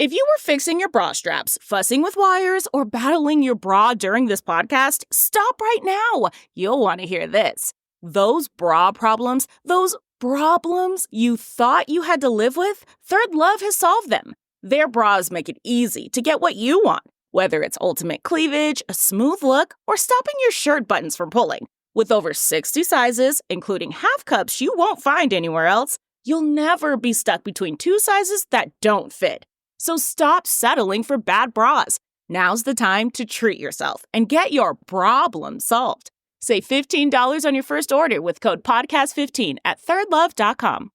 If you were fixing your bra straps, fussing with wires, or battling your bra during this podcast, stop right now. You'll want to hear this. Those bra problems, those problems you thought you had to live with, Third Love has solved them. Their bras make it easy to get what you want, whether it's ultimate cleavage, a smooth look, or stopping your shirt buttons from pulling. With over 60 sizes, including half cups you won't find anywhere else, you'll never be stuck between two sizes that don't fit. So stop settling for bad bras. Now's the time to treat yourself and get your problem solved. Save $15 on your first order with code PODCAST15 at thirdlove.com.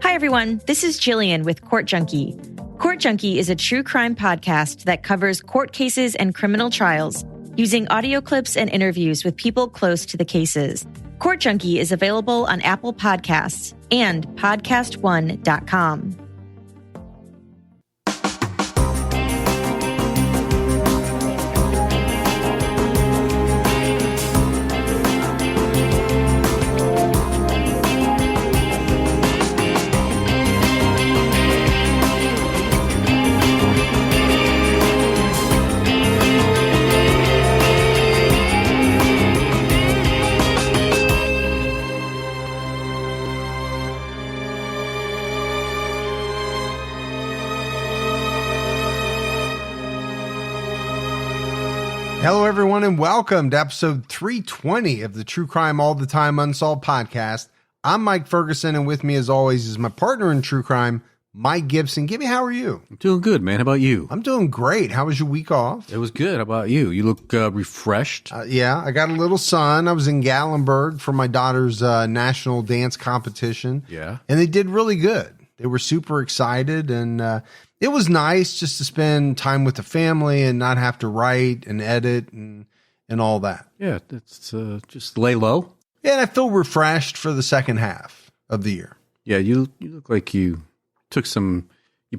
Hi, everyone. This is Jillian with Court Junkie. Court Junkie is a true crime podcast that covers court cases and criminal trials using audio clips and interviews with people close to the cases. Court Junkie is available on Apple Podcasts and podcastone.com. Hello, everyone, and welcome to episode 320 of the True Crime All the Time Unsolved podcast. I'm Mike Ferguson, and with me, as always, is my partner in true crime, Mike Gibson. Gibby, how are you? I'm doing good, man. How about you? I'm doing great. How was your week off? It was good. How about you? You look refreshed. Yeah, I got a little sun. I was in Gatlinburg for my daughter's national dance competition. Yeah. And they did really good. They were super excited, and it was nice just to spend time with the family and not have to write and edit and all that. Yeah, it's just lay low. Yeah, and I feel refreshed for the second half of the year. Yeah, you look like you put some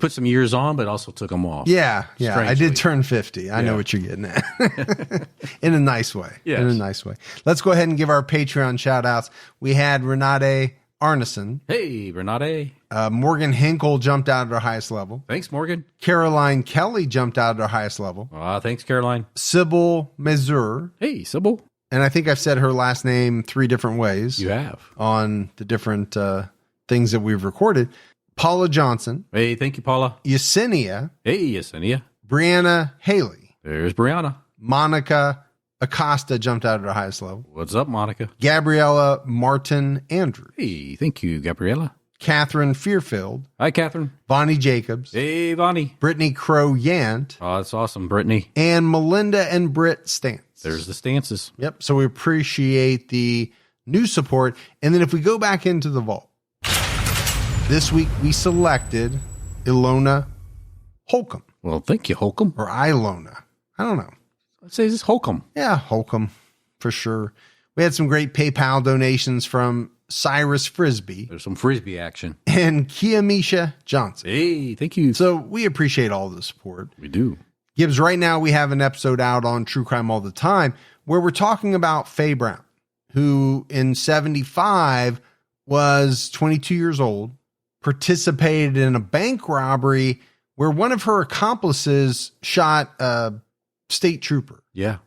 years on, but also took them off. Yeah. Strangely. I did turn 50. I know what you're getting at. In a nice way. Yes. In a nice way. Let's go ahead and give our Patreon shout outs. We had Renate Arneson. Hey, Renate. Morgan Hinkle jumped out at our highest level. Thanks, Morgan. Caroline Kelly jumped out at our highest level. Thanks, Caroline. Sybil Mazur. Hey, Sybil. And I think I've said her last name 3 different ways. You have. On the different things that we've recorded. Paula Johnson. Hey, thank you, Paula. Yesenia. Hey, Yesenia. Brianna Haley. There's Brianna. Monica Acosta jumped out at our highest level. What's up, Monica? Gabriella Martin Andrews. Hey, thank you, Gabriella. Catherine Fearfield. Hi, Catherine. Bonnie Jacobs. Hey, Bonnie. Brittany Crow Yant. Oh, that's awesome, Brittany. And Melinda and Britt Stance. There's the stances. Yep. So we appreciate the new support. And then if we go back into the vault, this week we selected Ilona Holcomb. Well, thank you, Holcomb. Or Ilona. I don't know. Let's say this Holcomb. Yeah, Holcomb, for sure. We had some great PayPal donations from Cyrus Frisbee. There's some Frisbee action. And Kiamisha Johnson. Hey, thank you. So we appreciate all the support. We do. Gibbs, right now we have an episode out on True Crime All the Time where we're talking about Faye Brown, who in 75 was 22 years old, participated in a bank robbery where one of her accomplices shot a state trooper. Yeah.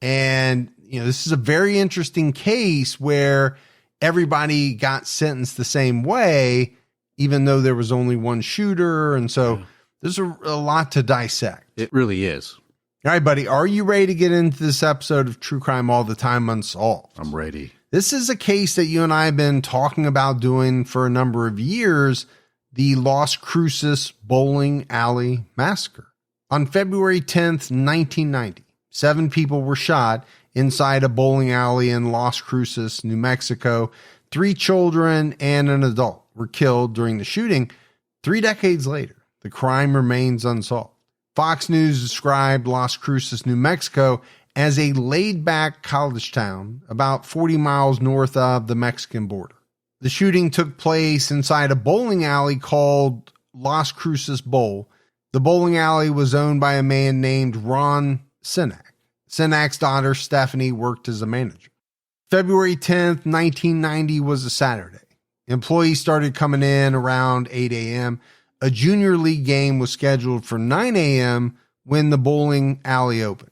And, this is a very interesting case where everybody got sentenced the same way, even though there was only one shooter. And so there's a lot to dissect. It really is. All right, buddy. Are you ready to get into this episode of True Crime All the Time Unsolved? I'm ready. This is a case that you and I have been talking about doing for a number of years, the Las Cruces Bowling Alley Massacre. On February 10th, 1990, 7 people were shot inside a bowling alley in Las Cruces, New Mexico. 3 children and an adult were killed during the shooting. 3 decades later, the crime remains unsolved. Fox News described Las Cruces, New Mexico as a laid-back college town about 40 miles north of the Mexican border. The shooting took place inside a bowling alley called Las Cruces Bowl. The bowling alley was owned by a man named Ron Sinak. Sinak's daughter, Stephanie, worked as a manager. February 10th, 1990 was a Saturday. Employees started coming in around 8 a.m. A junior league game was scheduled for 9 a.m. when the bowling alley opened.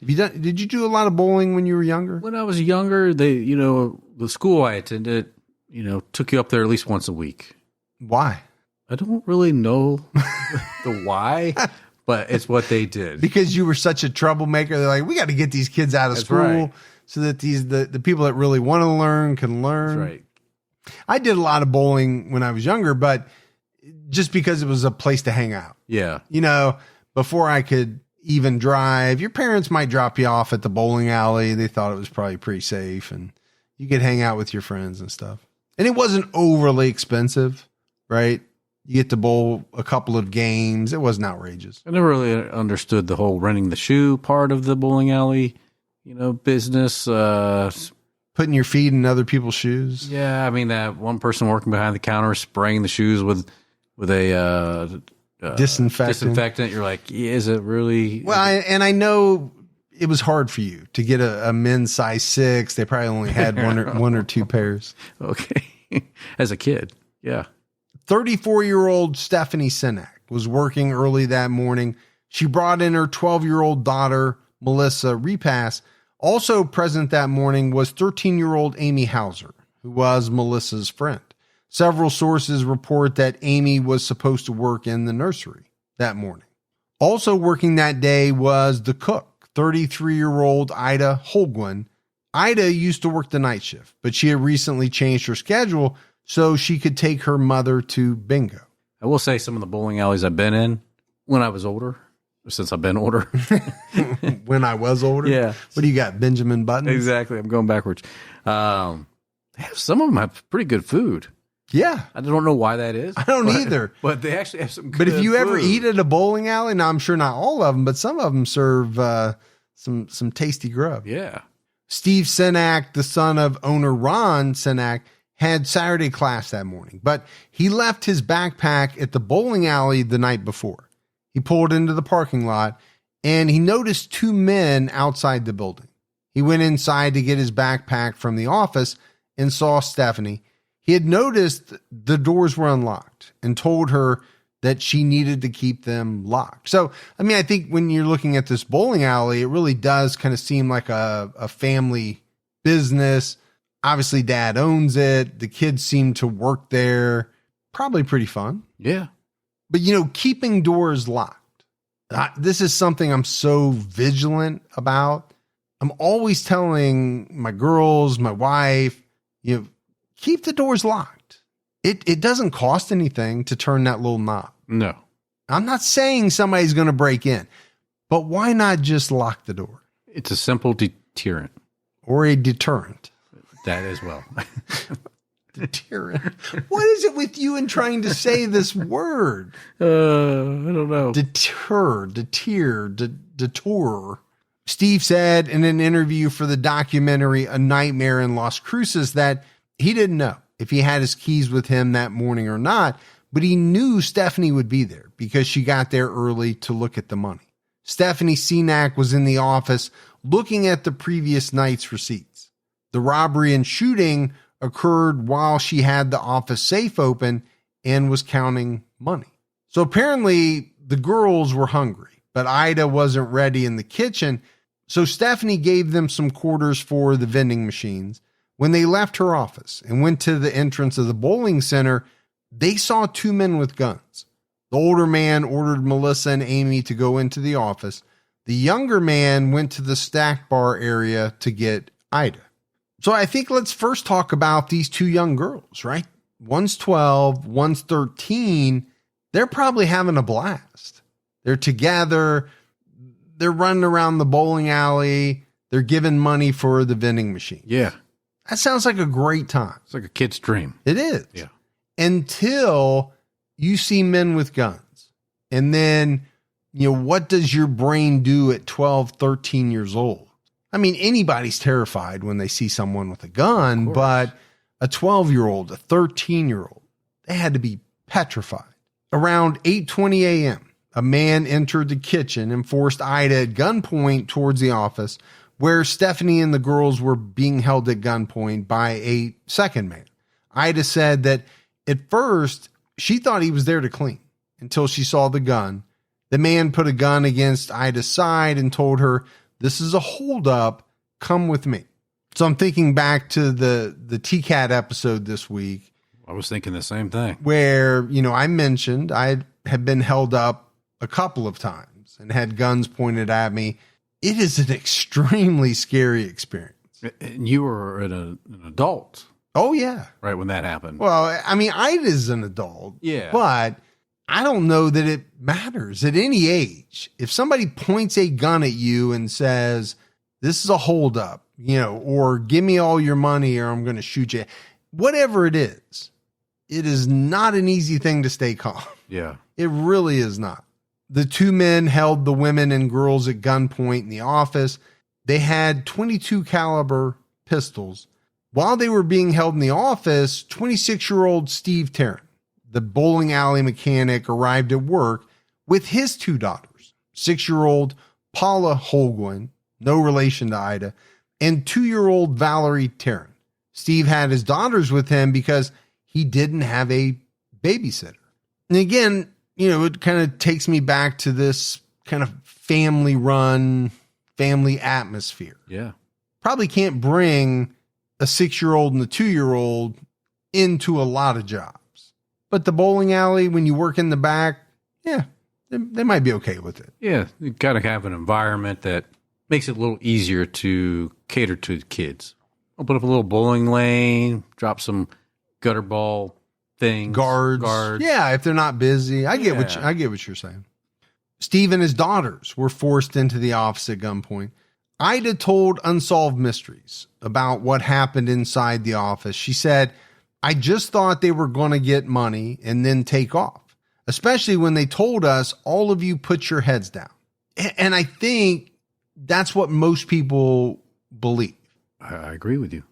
Did you do a lot of bowling when you were younger? When I was younger, the school I attended, took you up there at least once a week. Why? I don't really know the why, but it's what they did. Because you were such a troublemaker. They're like, we got to get these kids out of That's school right. so that the people that really want to learn can learn. That's right. I did a lot of bowling when I was younger, but just because it was a place to hang out. Yeah. Before I could even drive, your parents might drop you off at the bowling alley. They thought it was probably pretty safe and you could hang out with your friends and stuff. And it wasn't overly expensive, right? You get to bowl a couple of games. It wasn't outrageous. I never really understood the whole renting the shoe part of the bowling alley, business. Putting your feet in other people's shoes. Yeah. I mean, that one person working behind the counter spraying the shoes with a disinfectant. You're like, yeah, is it really? Well, I know it was hard for you to get a men's size 6. They probably only had one or two pairs. Okay. As a kid. Yeah. 34-year-old Stephanie Sinak was working early that morning. She brought in her 12-year-old daughter, Melissa Repass. Also present that morning was 13-year-old Amy Hauser, who was Melissa's friend. Several sources report that Amy was supposed to work in the nursery that morning. Also working that day was the cook, 33-year-old Ida Holguin. Ida used to work the night shift, but she had recently changed her schedule so she could take her mother to bingo. I will say some of the bowling alleys I've been in when I was older, since I've been older. When I was older? Yeah. What do you got, Benjamin Button? Exactly. I'm going backwards. Some of them have pretty good food. Yeah. I don't know why that is. I don't either. But they actually have some good But if you ever food. eat at a bowling alley, now I'm sure not all of them, but some of them serve some tasty grub. Yeah. Steve Sinak, the son of owner Ron Sinak, had Saturday class that morning, but he left his backpack at the bowling alley the night before. He pulled into the parking lot and he noticed 2 men outside the building. He went inside to get his backpack from the office and saw Stephanie. He had noticed the doors were unlocked and told her that she needed to keep them locked. So, I think when you're looking at this bowling alley, it really does kind of seem like a family business. Obviously, dad owns it. The kids seem to work there. Probably pretty fun. Yeah. But, keeping doors locked. This is something I'm so vigilant about. I'm always telling my girls, my wife, keep the doors locked. It doesn't cost anything to turn that little knob. No. I'm not saying somebody's going to break in, but why not just lock the door? It's a simple deterrent. Or a deterrent. That as well. Deterrent. What is it with you and trying to say this word? I don't know. Detour. Steve said in an interview for the documentary A Nightmare in Las Cruces that he didn't know if he had his keys with him that morning or not, but he knew Stephanie would be there because she got there early to look at the money. Stephanie Sinak was in the office looking at the previous night's receipts. The robbery and shooting occurred while she had the office safe open and was counting money. So apparently the girls were hungry, but Ida wasn't ready in the kitchen. So Stephanie gave them some quarters for the vending machines. When they left her office and went to the entrance of the bowling center, they saw 2 men with guns. The older man ordered Melissa and Amy to go into the office. The younger man went to the snack bar area to get Ida. So I think let's first talk about these 2 young girls, right? One's 12, one's 13. They're probably having a blast. They're together. They're running around the bowling alley. They're giving money for the vending machine. Yeah. That sounds like a great time. It's like a kid's dream. It is. Yeah. Until you see men with guns. And then, what does your brain do at 12, 13 years old? Anybody's terrified when they see someone with a gun, but a 12-year-old, a 13-year-old, they had to be petrified. Around 8:20 a.m., a man entered the kitchen and forced Ida at gunpoint towards the office where Stephanie and the girls were being held at gunpoint by a second man. Ida said that at first she thought he was there to clean until she saw the gun. The man put a gun against Ida's side and told her, "This is a holdup. Come with me." So I'm thinking back to the TCAT episode this week. I was thinking the same thing. Where, I mentioned I had been held up a couple of times and had guns pointed at me. It is an extremely scary experience. And you were an adult. Oh, yeah. Right when that happened. Well, I mean, Ida's an adult. Yeah. But I don't know that it matters at any age. If somebody points a gun at you and says, "This is a holdup," or "Give me all your money or I'm going to shoot you," whatever it is not an easy thing to stay calm. Yeah. It really is not. The two men held the women and girls at gunpoint in the office. They had .22 caliber pistols. While they were being held in the office, 26-year-old Steve Tarrant, the bowling alley mechanic, arrived at work with his two daughters, 6-year-old Paula Holguin, no relation to Ida, and 2-year-old Valerie Tarrant. Steve had his daughters with him because he didn't have a babysitter. And again, it kind of takes me back to this kind of family-run, family atmosphere. Yeah. Probably can't bring a 6-year-old and a 2-year-old into a lot of jobs. But the bowling alley, when you work in the back, yeah, they might be okay with it. Yeah, you got to have an environment that makes it a little easier to cater to the kids. Open up a little bowling lane, drop some gutter ball things. Guards. Yeah, if they're not busy. I get what you're saying. Steve and his daughters were forced into the office at gunpoint. Ida told Unsolved Mysteries about what happened inside the office. She said, "I just thought they were going to get money and then take off, especially when they told us, 'All of you put your heads down.'" And I think that's what most people believe. I agree with you.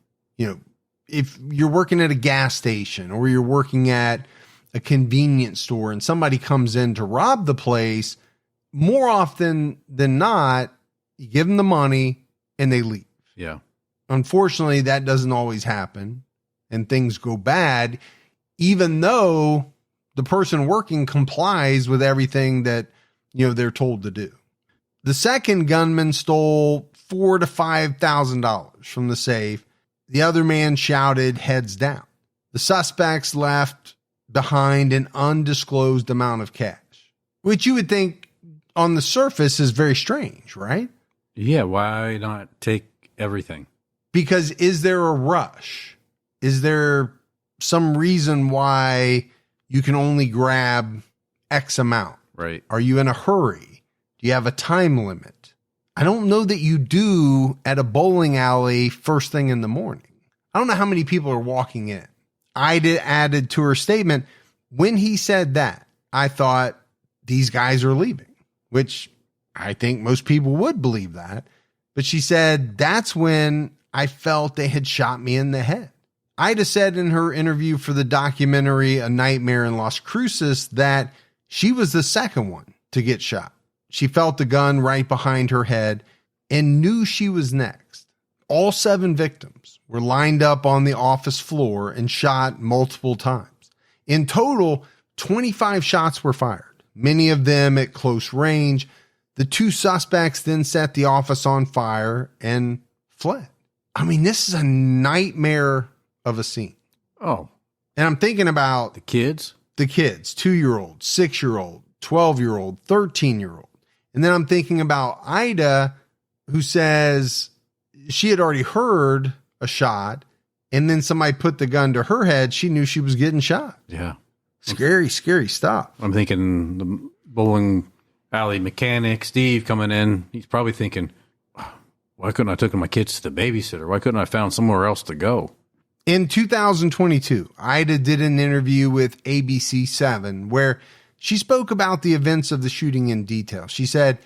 If you're working at a gas station or you're working at a convenience store and somebody comes in to rob the place, more often than not, you give them the money and they leave. Yeah. Unfortunately, that doesn't always happen and things go bad, even though the person working complies with everything that, they're told to do. The second gunman stole $4,000 to $5,000 from the safe. The other man shouted, "Heads down." The suspects left behind an undisclosed amount of cash, which you would think on the surface is very strange, right? Yeah, why not take everything? Because is there a rush? Is there some reason why you can only grab X amount? Right. Are you in a hurry? Do you have a time limit? I don't know that you do at a bowling alley first thing in the morning. I don't know how many people are walking in. Ida added to her statement, "When he said that, I thought these guys are leaving," which I think most people would believe that. But she said, "That's when I felt they had shot me in the head." Ida said in her interview for the documentary A Nightmare in Las Cruces that she was the second one to get shot. She felt the gun right behind her head and knew she was next. All 7 victims were lined up on the office floor and shot multiple times. In total, 25 shots were fired, many of them at close range. The 2 suspects then set the office on fire and fled. I mean, this is a nightmare of a scene. Oh. And I'm thinking about the kids, 2-year-old, 6-year-old, 12-year-old, 13-year-old. And then I'm thinking about Ida, who says she had already heard a shot and then somebody put the gun to her head. She knew she was getting shot. Yeah. Scary, scary stuff. I'm thinking the bowling alley mechanic, Steve, coming in. He's probably thinking, why couldn't I have taken my kids to the babysitter? Why couldn't I have found somewhere else to go? In 2022, Ida did an interview with ABC7 where she spoke about the events of the shooting in detail. She said,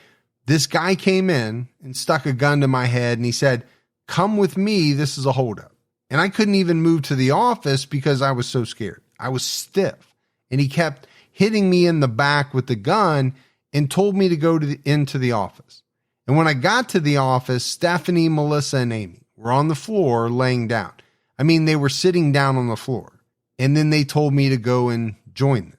"This guy came in and stuck a gun to my head and he said, 'Come with me, this is a holdup.' And I couldn't even move to the office because I was so scared. I was stiff. And he kept hitting me in the back with the gun and told me to go into the office. And when I got to the office, Stephanie, Melissa, and Amy were on the floor laying down. I mean, they were sitting down on the floor. and then they told me to go and join them.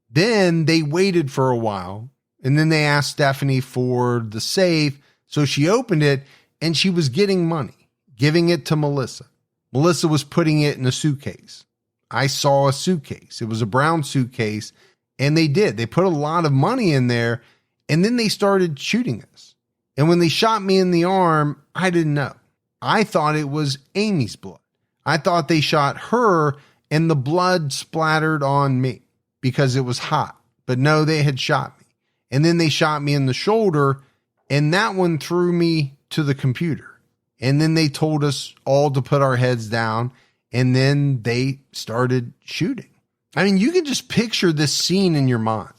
Then they waited for a while, and then they asked Stephanie for the safe, so she opened it, and she was getting money, giving it to Melissa. Melissa was putting it in a suitcase. I saw a suitcase. It was a brown suitcase, and they did. They put a lot of money in there, and then they started shooting us. And when they shot me in the arm, I didn't know. I thought it was Amy's blood. I thought they shot her, and the blood splattered on me because it was hot. But no, they had shot me. And then they shot me in the shoulder, and that one threw me to the computer. And then they told us all to put our heads down, and then they started shooting. I mean, you can just picture this scene in your mind.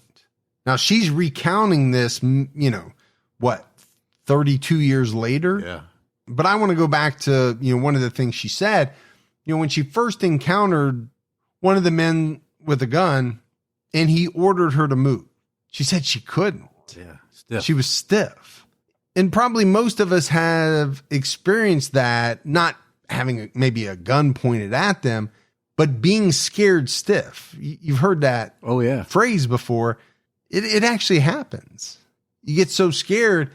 Now, she's recounting this, 32 years later? Yeah. But I want to go back to, one of the things she said. When she first encountered one of the men with a gun, and he ordered her to move, she said she couldn't. Yeah, stiff. She was stiff. And probably most of us have experienced that, not having maybe a gun pointed at them, but being scared stiff. You've heard that phrase before. It actually happens. You get so scared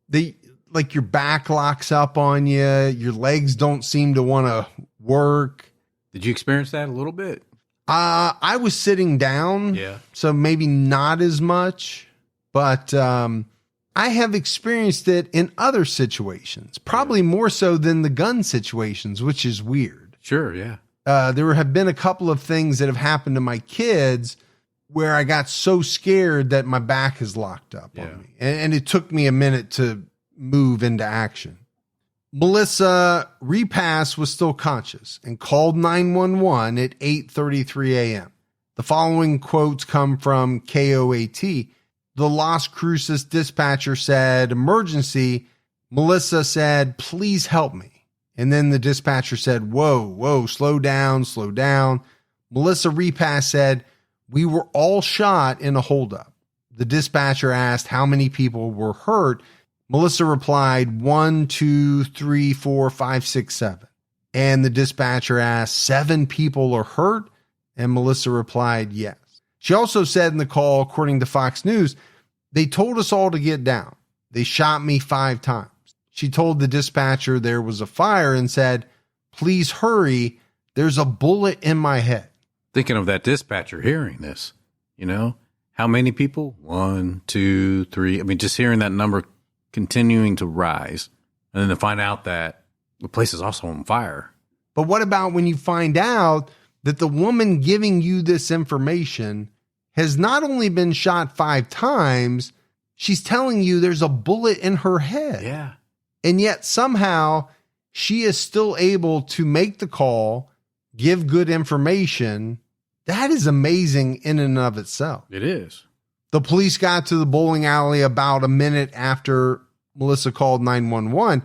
that like your back locks up on you. Your legs don't seem to want to work. Did you experience that a little bit? I was sitting down, so maybe not as much, but I have experienced it in other situations, probably more so than the gun situations, which is weird. Sure, yeah. There have been a couple of things that have happened to my kids where I got so scared that my back is locked up on me. And it took me a minute to move into action. Melissa Repass was still conscious and called 911 at 8:33 a.m. The following quotes come from KOAT. The Las Cruces dispatcher said, "Emergency." Melissa said, "Please help me." And then the dispatcher said, whoa, slow down. Melissa Repass said, "We were all shot in a holdup." The dispatcher asked how many people were hurt. Melissa replied, 1, 2, 3, 4, 5, 6, 7. And the dispatcher asked, 7 people are hurt? And Melissa replied, yes. She also said in the call, according to Fox News, "They told us all to get down. They shot me 5 times. She told the dispatcher there was a fire and said, "Please hurry. There's a bullet in my head." Thinking of that dispatcher hearing this, how many people? 1, 2, 3. I mean, just hearing that number continuing to rise, and then to find out that the place is also on fire. But what about when you find out that the woman giving you this information has not only been shot 5 times, she's telling you there's a bullet in her head. Yeah. And yet somehow she is still able to make the call, give good information. That is amazing in and of itself. It is. The police got to the bowling alley about a minute after Melissa called 911.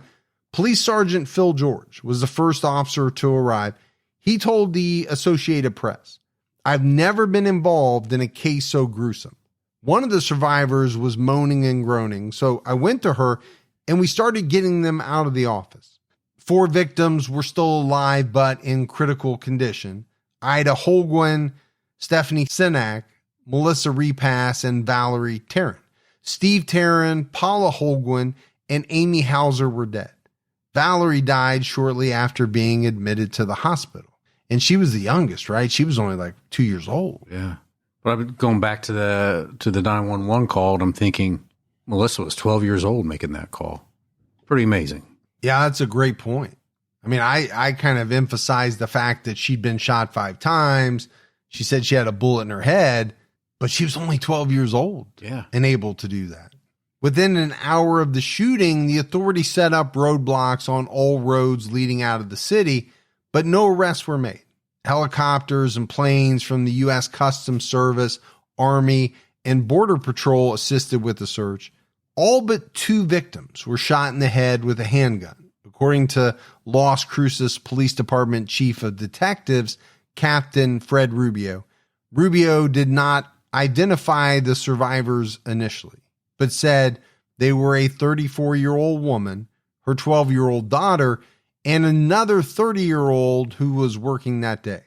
Police Sergeant Phil George was the first officer to arrive. He told the Associated Press, "I've never been involved in a case so gruesome. One of the survivors was moaning and groaning, so I went to her and we started getting them out of the office. 4 victims were still alive but in critical condition: Ida Holguin, Stephanie Sinak, Melissa Repass, and Valerie Tarrant. Steve Tarrant, Paula Holguin, and Amy Hauser were dead. Valerie died shortly after being admitted to the hospital. And she was the youngest, right? She was only like 2 years old." Yeah. But I've been going back to the 911 call, and I'm thinking Melissa was 12 years old making that call. Pretty amazing. Yeah, that's a great point. I mean, I kind of emphasized the fact that she'd been shot 5 times. She said she had a bullet in her head, but she was only 12 years old and able to do that. Within an hour of the shooting, the authorities set up roadblocks on all roads leading out of the city, but no arrests were made. Helicopters and planes from the U.S. Customs Service, Army, and Border Patrol assisted with the search. All but 2 victims were shot in the head with a handgun, according to Las Cruces Police Department Chief of Detectives, Captain Fred Rubio. Rubio did not identify the survivors initially, but said they were a 34-year-old woman, her 12-year-old daughter, and another 30-year-old who was working that day.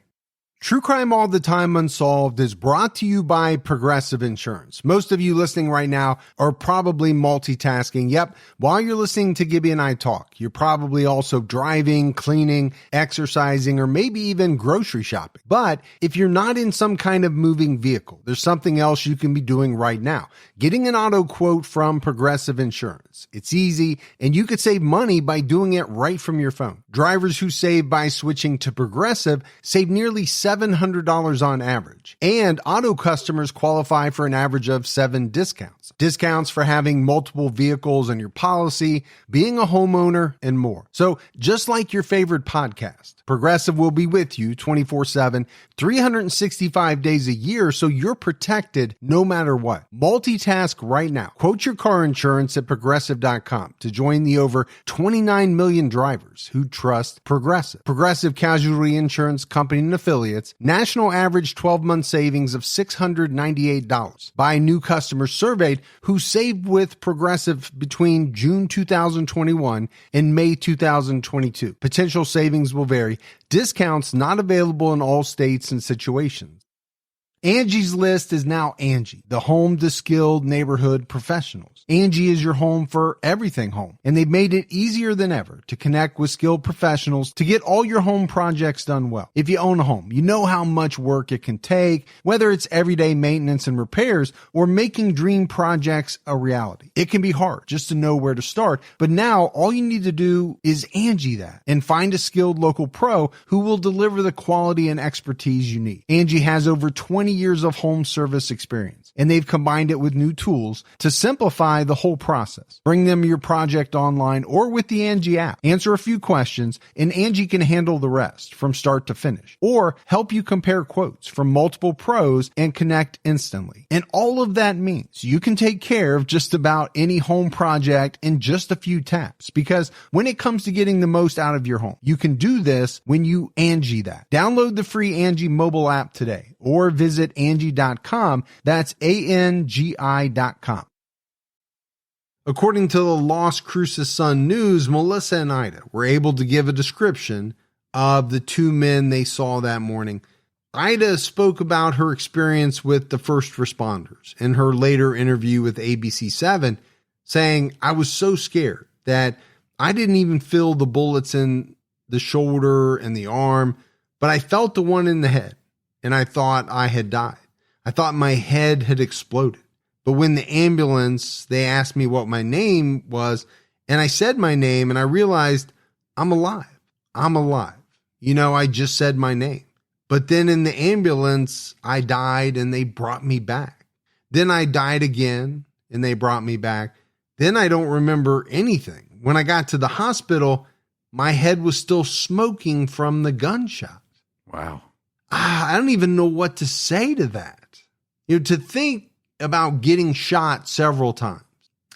True Crime All the Time Unsolved is brought to you by Progressive Insurance. Most of you listening right now are probably multitasking. Yep, while you're listening to Gibby and I talk, you're probably also driving, cleaning, exercising, or maybe even grocery shopping. But if you're not in some kind of moving vehicle, there's something else you can be doing right now. Getting an auto quote from Progressive Insurance. It's easy, and you could save money by doing it right from your phone. Drivers who save by switching to Progressive save nearly $700 on average. And auto customers qualify for an average of 7 discounts. Discounts for having multiple vehicles in your policy, being a homeowner, and more. So just like your favorite podcast, Progressive will be with you 24/7, 365 days a year, so you're protected no matter what. Multitask right now. Quote your car insurance at Progressive.com to join the over 29 million drivers who trust Progressive. Progressive Casualty Insurance Company and Affiliates. National average 12-month savings of $698 by new customers surveyed who saved with Progressive between June 2021 and May 2022. Potential savings will vary. Discounts not available in all states and situations. Angie's List is now Angie, the home to skilled neighborhood professionals. Angie is your home for everything home, and they've made it easier than ever to connect with skilled professionals to get all your home projects done well. If you own a home, you know how much work it can take, whether it's everyday maintenance and repairs or making dream projects a reality. It can be hard just to know where to start, but now all you need to do is Angie that and find a skilled local pro who will deliver the quality and expertise you need. Angie has over 20 years of home service experience, and they've combined it with new tools to simplify the whole process. Bring them your project online or with the Angie app. Answer a few questions, and Angie can handle the rest from start to finish, or help you compare quotes from multiple pros and connect instantly. And all of that means you can take care of just about any home project in just a few taps, because when it comes to getting the most out of your home, you can do this when you Angie that. Download the free Angie mobile app today or visit Angie.com. That's ANGI.com. According to the Las Cruces Sun News, Melissa and Ida were able to give a description of the two men they saw that morning. Ida spoke about her experience with the first responders in her later interview with ABC7, saying, "I was so scared that I didn't even feel the bullets in the shoulder and the arm, but I felt the one in the head, and I thought I had died. I thought my head had exploded. But when the ambulance, they asked me what my name was, and I said my name, and I realized I'm alive. I'm alive. You know, I just said my name. But then in the ambulance, I died, and they brought me back. Then I died again, and they brought me back. Then I don't remember anything. When I got to the hospital, my head was still smoking from the gunshot." Wow. I don't even know what to say to that. You know, to think about getting shot several times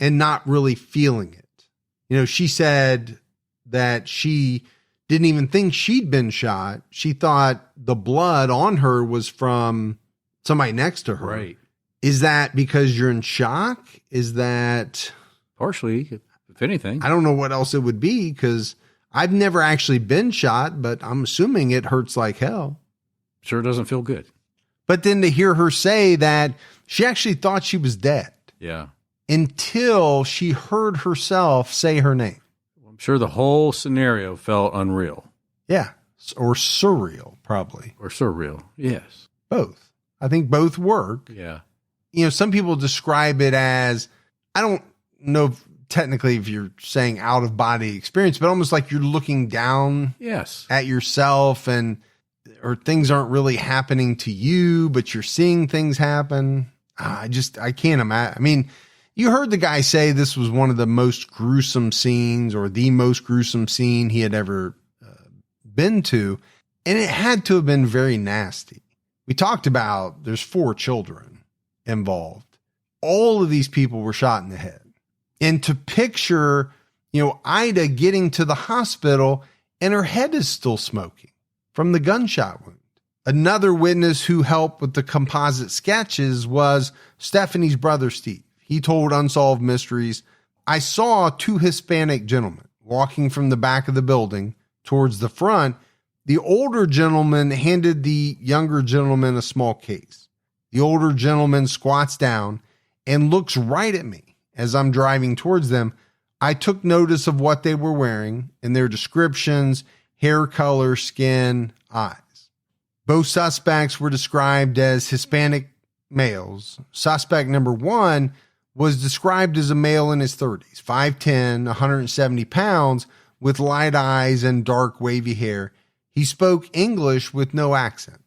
and not really feeling it. You know, she said that she didn't even think she'd been shot. She thought the blood on her was from somebody next to her. Right. Is that because you're in shock? Is that... Partially, if anything. I don't know what else it would be, because I've never actually been shot, but I'm assuming it hurts like hell. Sure doesn't feel good. But then to hear her say that she actually thought she was dead. Yeah. Until she heard herself say her name. I'm sure the whole scenario felt unreal. Yeah. Or surreal, probably. Or surreal. Yes. Both. I think both work. Yeah. You know, some people describe it as, I don't know if technically if you're saying out of body experience, but almost like you're looking down at yourself, and or things aren't really happening to you, but you're seeing things happen. I can't imagine. I mean, you heard the guy say this was one of the most gruesome scenes, or the most gruesome scene he had ever been to. And it had to have been very nasty. We talked about there's 4 children involved. All of these people were shot in the head. And to picture, you know, Ida getting to the hospital and her head is still smoking from the gunshot wound. Another witness who helped with the composite sketches was Stephanie's brother, Steve. He told Unsolved Mysteries, "I saw 2 Hispanic gentlemen walking from the back of the building towards the front. The older gentleman handed the younger gentleman a small case. The older gentleman squats down and looks right at me as I'm driving towards them. I took notice of what they were wearing and their descriptions, hair color, skin, eyes. Both suspects were described as Hispanic males. Suspect number 1 was described as a male in his 30s, 5'10", 170 pounds, with light eyes and dark wavy hair. He spoke English with no accent.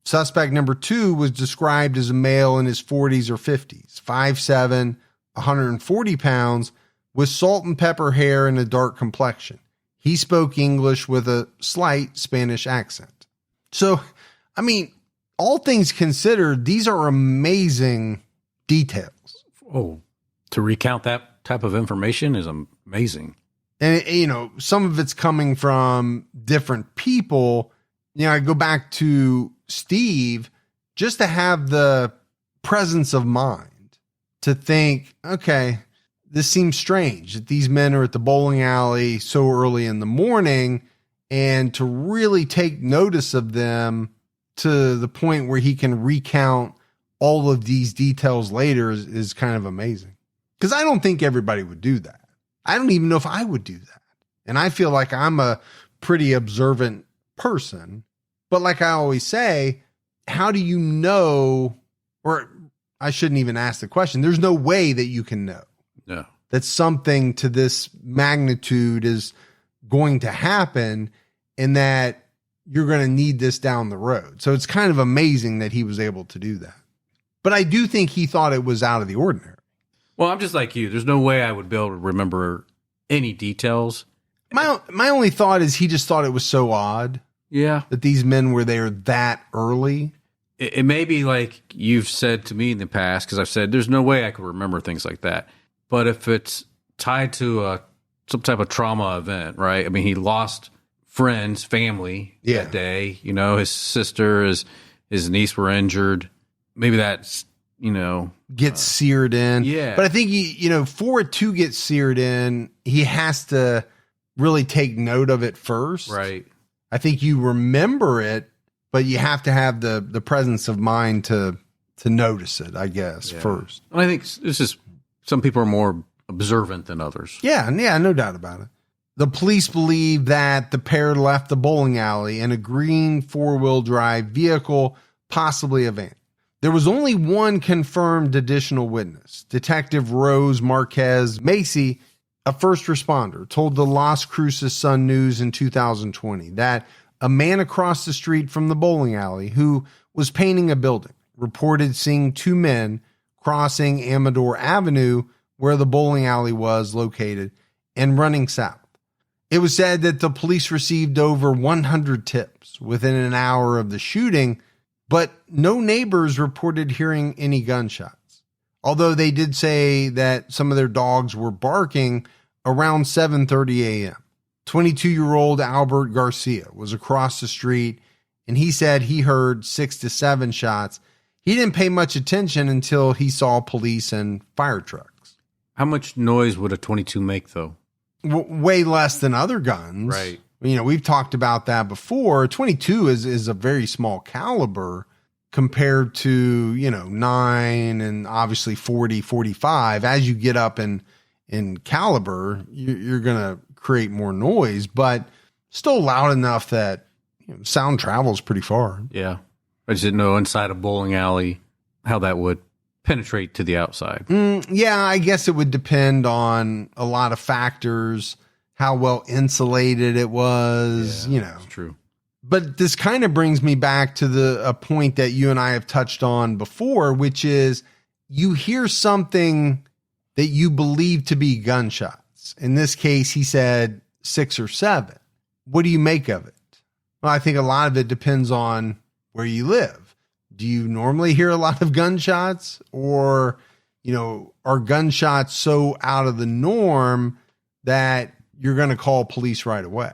Suspect number 2 was described as a male in his 40s or 50s, 5'7", 140 pounds, with salt and pepper hair and a dark complexion. He spoke English with a slight Spanish accent. So, I mean, all things considered, these are amazing details. Oh, to recount that type of information is amazing. And, you know, some of it's coming from different people. You know, I go back to Steve, just to have the presence of mind to think, okay, this seems strange that these men are at the bowling alley so early in the morning, and to really take notice of them to the point where he can recount all of these details later is kind of amazing. Because I don't think everybody would do that. I don't even know if I would do that. And I feel like I'm a pretty observant person. But like I always say, how do you know, or I shouldn't even ask the question. There's no way that you can know that something to this magnitude is going to happen and that you're going to need this down the road. So it's kind of amazing that he was able to do that. But I do think he thought it was out of the ordinary. Well, I'm just like you. There's no way I would be able to remember any details. My only thought is he just thought it was so odd. Yeah. That these men were there that early. It may be like you've said to me in the past, because I've said there's no way I could remember things like that. But if it's tied to some type of trauma event, right? I mean, he lost friends, family that day. You know, his sister, his niece were injured. Maybe that's, gets seared in. Yeah. But I think, for it to get seared in, he has to really take note of it first. Right. I think you remember it, but you have to have the presence of mind to notice it, I guess, first. And I think this is, some people are more observant than others. Yeah, no doubt about it. The police believe that the pair left the bowling alley in a green 4-wheel drive vehicle, possibly a van. There was only one confirmed additional witness. Detective Rose Marquez Macy, a first responder, told the Las Cruces Sun News in 2020 that a man across the street from the bowling alley who was painting a building reported seeing 2 men crossing Amador Avenue, where the bowling alley was located, and running south. It was said that the police received over 100 tips within an hour of the shooting, but no neighbors reported hearing any gunshots. Although they did say that some of their dogs were barking around 7:30 a.m. 22-year-old Albert Garcia was across the street, and he said he heard 6 to 7 shots. He didn't pay much attention until he saw police and fire trucks. How much noise would a 22 make, though? Way less than other guns. Right. We've talked about that before. 22 is a very small caliber compared to, 9 and obviously 40, 45. As you get up in caliber, you're going to create more noise, but still loud enough that sound travels pretty far. Yeah. I just didn't know inside a bowling alley how that would penetrate to the outside. Yeah, I guess it would depend on a lot of factors, how well insulated it was, It's true. But this kind of brings me back to a point that you and I have touched on before, which is you hear something that you believe to be gunshots. In this case, he said 6 or 7. What do you make of it? Well, I think a lot of it depends on where you live. Do you normally hear a lot of gunshots, or, are gunshots so out of the norm that you're going to call police right away?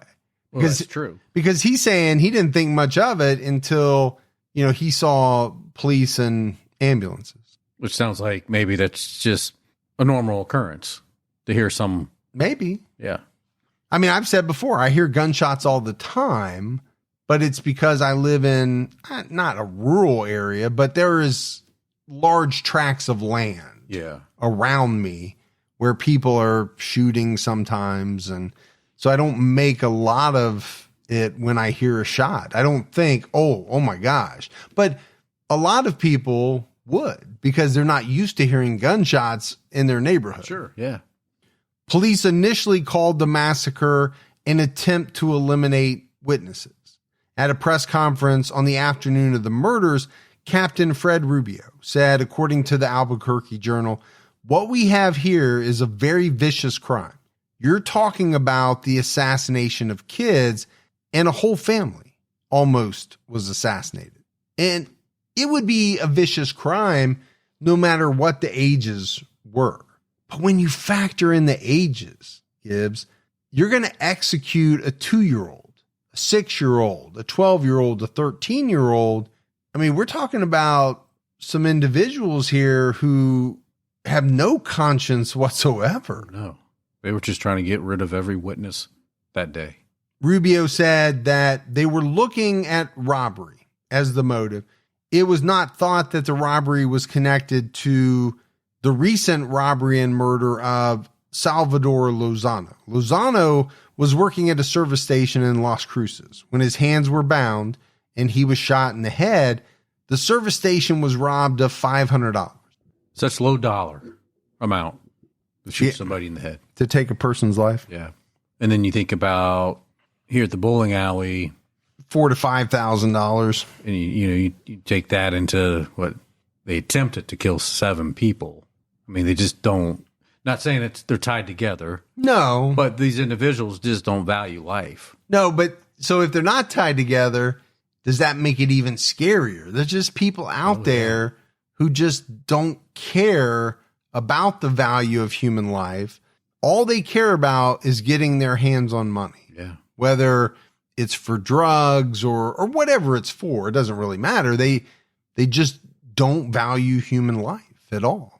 Well, that's true. Because he's saying he didn't think much of it until, he saw police and ambulances. Which sounds like maybe that's just a normal occurrence to hear some. Maybe. Yeah. I mean, I've said before, I hear gunshots all the time, but it's because I live in not a rural area, but there is large tracts of land around me where people are shooting sometimes. And so I don't make a lot of it when I hear a shot. I don't think, oh my gosh. But a lot of people would, because they're not used to hearing gunshots in their neighborhood. Sure, yeah. Police initially called the massacre an attempt to eliminate witnesses. At a press conference on the afternoon of the murders, Captain Fred Rubio said, according to the Albuquerque Journal, "What we have here is a very vicious crime. You're talking about the assassination of kids, and a whole family almost was assassinated. And it would be a vicious crime no matter what the ages were. But when you factor in the ages, Gibbs, you're going to execute a 2-year-old, a 6-year-old, a 12-year-old, a 13-year-old. I mean, we're talking about some individuals here who have no conscience whatsoever." No, they were just trying to get rid of every witness that day. Rubio said that they were looking at robbery as the motive. It was not thought that the robbery was connected to the recent robbery and murder of Salvador Lozano. Lozano was working at a service station in Las Cruces when his hands were bound and he was shot in the head. The service station was robbed of $500. Such low dollar amount to shoot somebody in the head. To take a person's life? Yeah. And then you think about here at the bowling alley, $4,000 to $5,000. and you take that into what they attempted to kill 7 people. I mean, they just don't. Not saying they're tied together. No, but these individuals just don't value life. No, but so if they're not tied together, does that make it even scarier? There's just people out there who just don't care about the value of human life. All they care about is getting their hands on money. Yeah. Whether it's for drugs or whatever it's for, it doesn't really matter. They just don't value human life at all.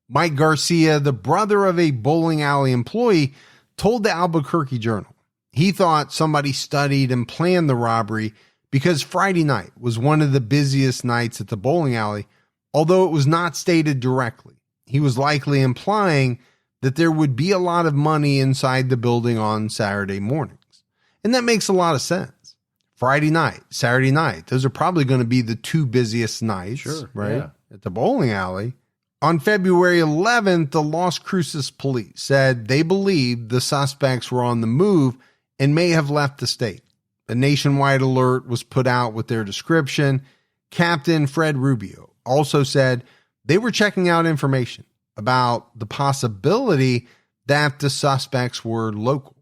Mike Garcia, the brother of a bowling alley employee, told the Albuquerque Journal he thought somebody studied and planned the robbery because Friday night was one of the busiest nights at the bowling alley, although it was not stated directly. He was likely implying that there would be a lot of money inside the building on Saturday mornings. And that makes a lot of sense. Friday night, Saturday night, those are probably going to be the 2 busiest nights, right? Yeah. At the bowling alley. On February 11th, the Las Cruces police said they believed the suspects were on the move and may have left the state. A nationwide alert was put out with their description. Captain Fred Rubio also said they were checking out information about the possibility that the suspects were local.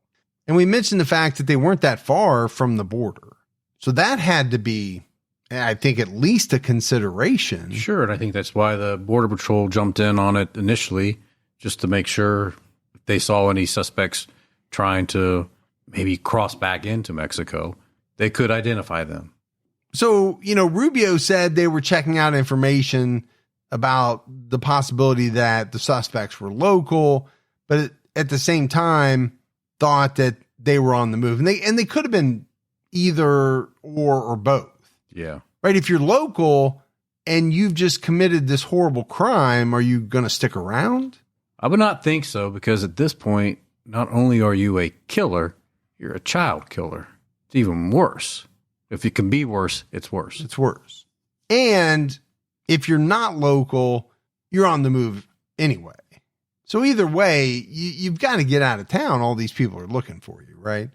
And we mentioned the fact that they weren't that far from the border. So that had to be, I think, at least a consideration. Sure, and I think that's why the Border Patrol jumped in on it initially, just to make sure if they saw any suspects trying to maybe cross back into Mexico, they could identify them. So, Rubio said they were checking out information about the possibility that the suspects were local, but at the same time thought that they were on the move. And they could have been either or both. Yeah. Right? If you're local and you've just committed this horrible crime, are you going to stick around? I would not think so, because at this point, not only are you a killer, you're a child killer. It's even worse. If it can be worse, it's worse. It's worse. And if you're not local, you're on the move anyway. So either way, you've got to get out of town. All these people are looking for you, right?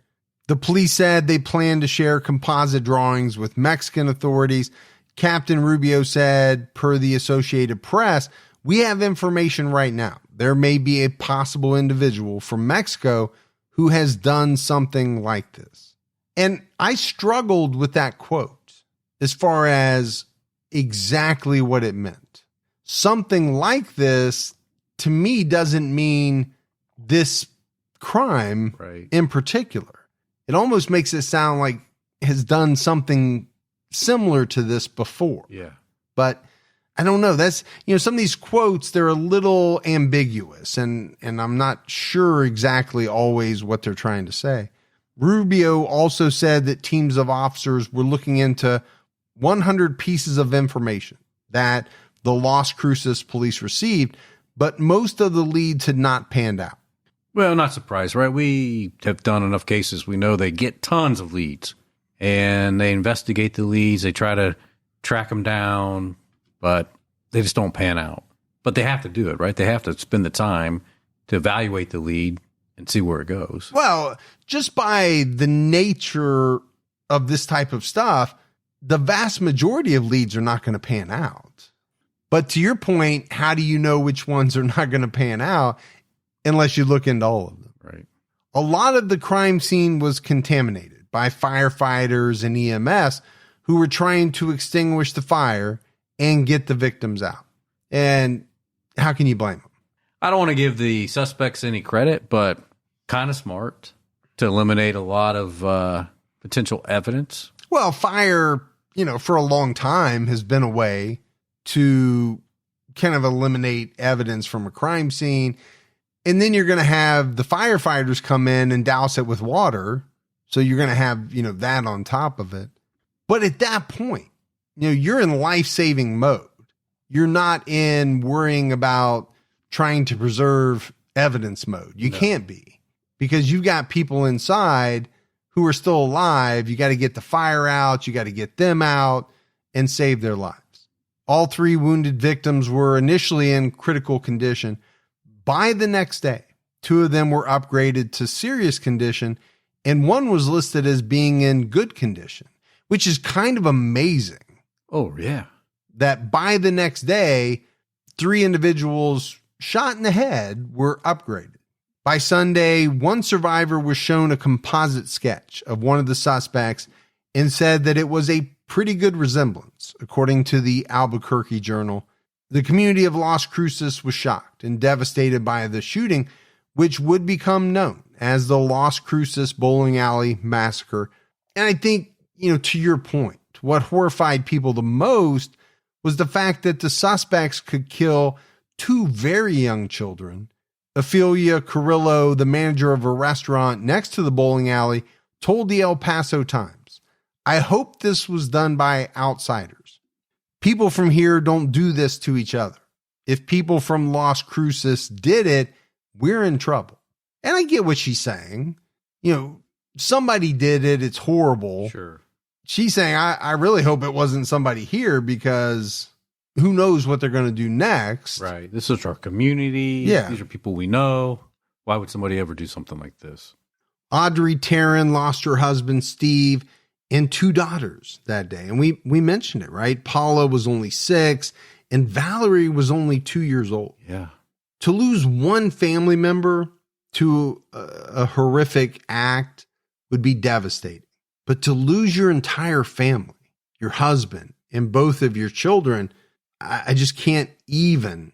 The police said they plan to share composite drawings with Mexican authorities. Captain Rubio said, per the Associated Press, "We have information right now. There may be a possible individual from Mexico who has done something like this." And I struggled with that quote as far as exactly what it meant. Something like this, to me, doesn't mean this crime in particular. It almost makes it sound like has done something similar to this before. Yeah. But I don't know. That's, some of these quotes, they're a little ambiguous, and I'm not sure exactly always what they're trying to say. Rubio also said that teams of officers were looking into 100 pieces of information that the Las Cruces police received, but most of the leads had not panned out. Well, not surprised, right? We have done enough cases. We know they get tons of leads, and they investigate the leads. They try to track them down, but they just don't pan out. But they have to do it, right? They have to spend the time to evaluate the lead and see where it goes. Well, just by the nature of this type of stuff, the vast majority of leads are not going to pan out. But to your point, how do you know which ones are not going to pan out unless you look into all of them? Right. A lot of the crime scene was contaminated by firefighters and EMS who were trying to extinguish the fire and get the victims out. And how can you blame them? I don't want to give the suspects any credit, but kind of smart to eliminate a lot of potential evidence. Well, fire, for a long time has been a way to kind of eliminate evidence from a crime scene. And then you're going to have the firefighters come in and douse it with water. So you're going to have, that on top of it. But at that point, you're in life-saving mode. You're not in worrying about trying to preserve evidence mode. You can't be, because you've got people inside who are still alive. You got to get the fire out. You got to get them out and save their lives. All 3 wounded victims were initially in critical condition. By the next day, 2 of them were upgraded to serious condition, and 1 was listed as being in good condition, which is kind of amazing. Oh, yeah. That by the next day, 3 individuals shot in the head were upgraded. By Sunday, 1 survivor was shown a composite sketch of one of the suspects and said that it was a pretty good resemblance. According to the Albuquerque Journal, the community of Las Cruces was shocked and devastated by the shooting, which would become known as the Las Cruces Bowling Alley Massacre. And I think, to your point, what horrified people the most was the fact that the suspects could kill 2 very young children. Ophelia Carrillo, the manager of a restaurant next to the bowling alley, told the El Paso Times, "I hope this was done by outsiders. People from here don't do this to each other. If people from Las Cruces did it, we're in trouble." And I get what she's saying. Somebody did it. It's horrible. Sure. She's saying, I really hope it wasn't somebody here, because who knows what they're going to do next. Right. This is our community. Yeah. These are people we know. Why would somebody ever do something like this? Audrey Taryn lost her husband, Steve, and 2 daughters that day. And we mentioned it, right? Paula was only 6 and Valerie was only 2 years old. Yeah. To lose one family member to a horrific act would be devastating. But to lose your entire family, your husband, and both of your children, I just can't even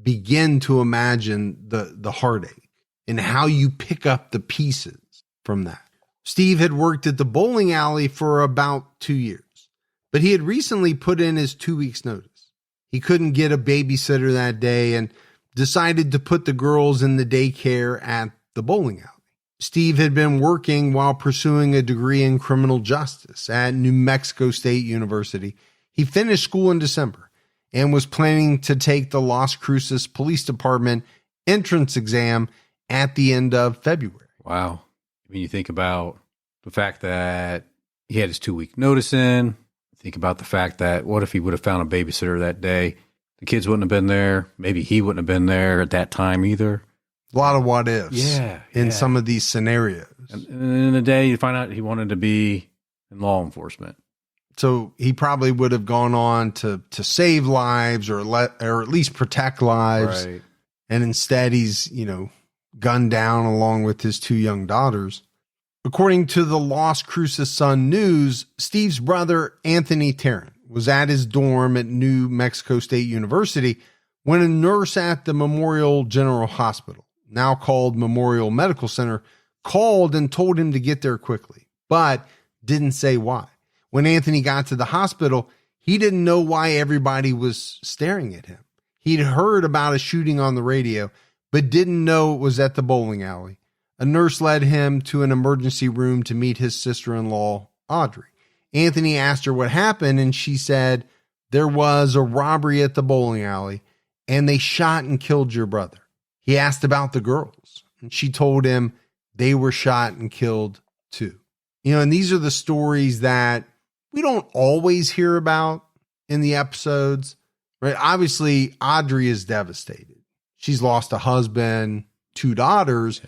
begin to imagine the heartache and how you pick up the pieces from that. Steve had worked at the bowling alley for about 2 years, but he had recently put in his 2 weeks notice. He couldn't get a babysitter that day and decided to put the girls in the daycare at the bowling alley. Steve had been working while pursuing a degree in criminal justice at New Mexico State University. He finished school in December and was planning to take the Las Cruces Police Department entrance exam at the end of February. Wow. When you think about the fact that he had his 2 week notice in, think about the fact that what if he would have found a babysitter that day? The kids wouldn't have been there. Maybe he wouldn't have been there at that time either. A lot of what ifs in some of these scenarios. And in the day, you find out he wanted to be in law enforcement. So he probably would have gone on to save lives or at least protect lives. Right. And instead he's, gunned down along with his 2 young daughters. According to the Las Cruces Sun News, Steve's brother, Anthony Tarrant, was at his dorm at New Mexico State University when a nurse at the Memorial General Hospital, now called Memorial Medical Center, called and told him to get there quickly, but didn't say why. When Anthony got to the hospital, he didn't know why everybody was staring at him. He'd heard about a shooting on the radio, but didn't know it was at the bowling alley. A nurse led him to an emergency room to meet his sister-in-law, Audrey. Anthony asked her what happened, and she said, there was a robbery at the bowling alley, and they shot and killed your brother. He asked about the girls, and she told him they were shot and killed too. And these are the stories that we don't always hear about in the episodes, right? Obviously, Audrey is devastated. She's lost a husband, 2 daughters,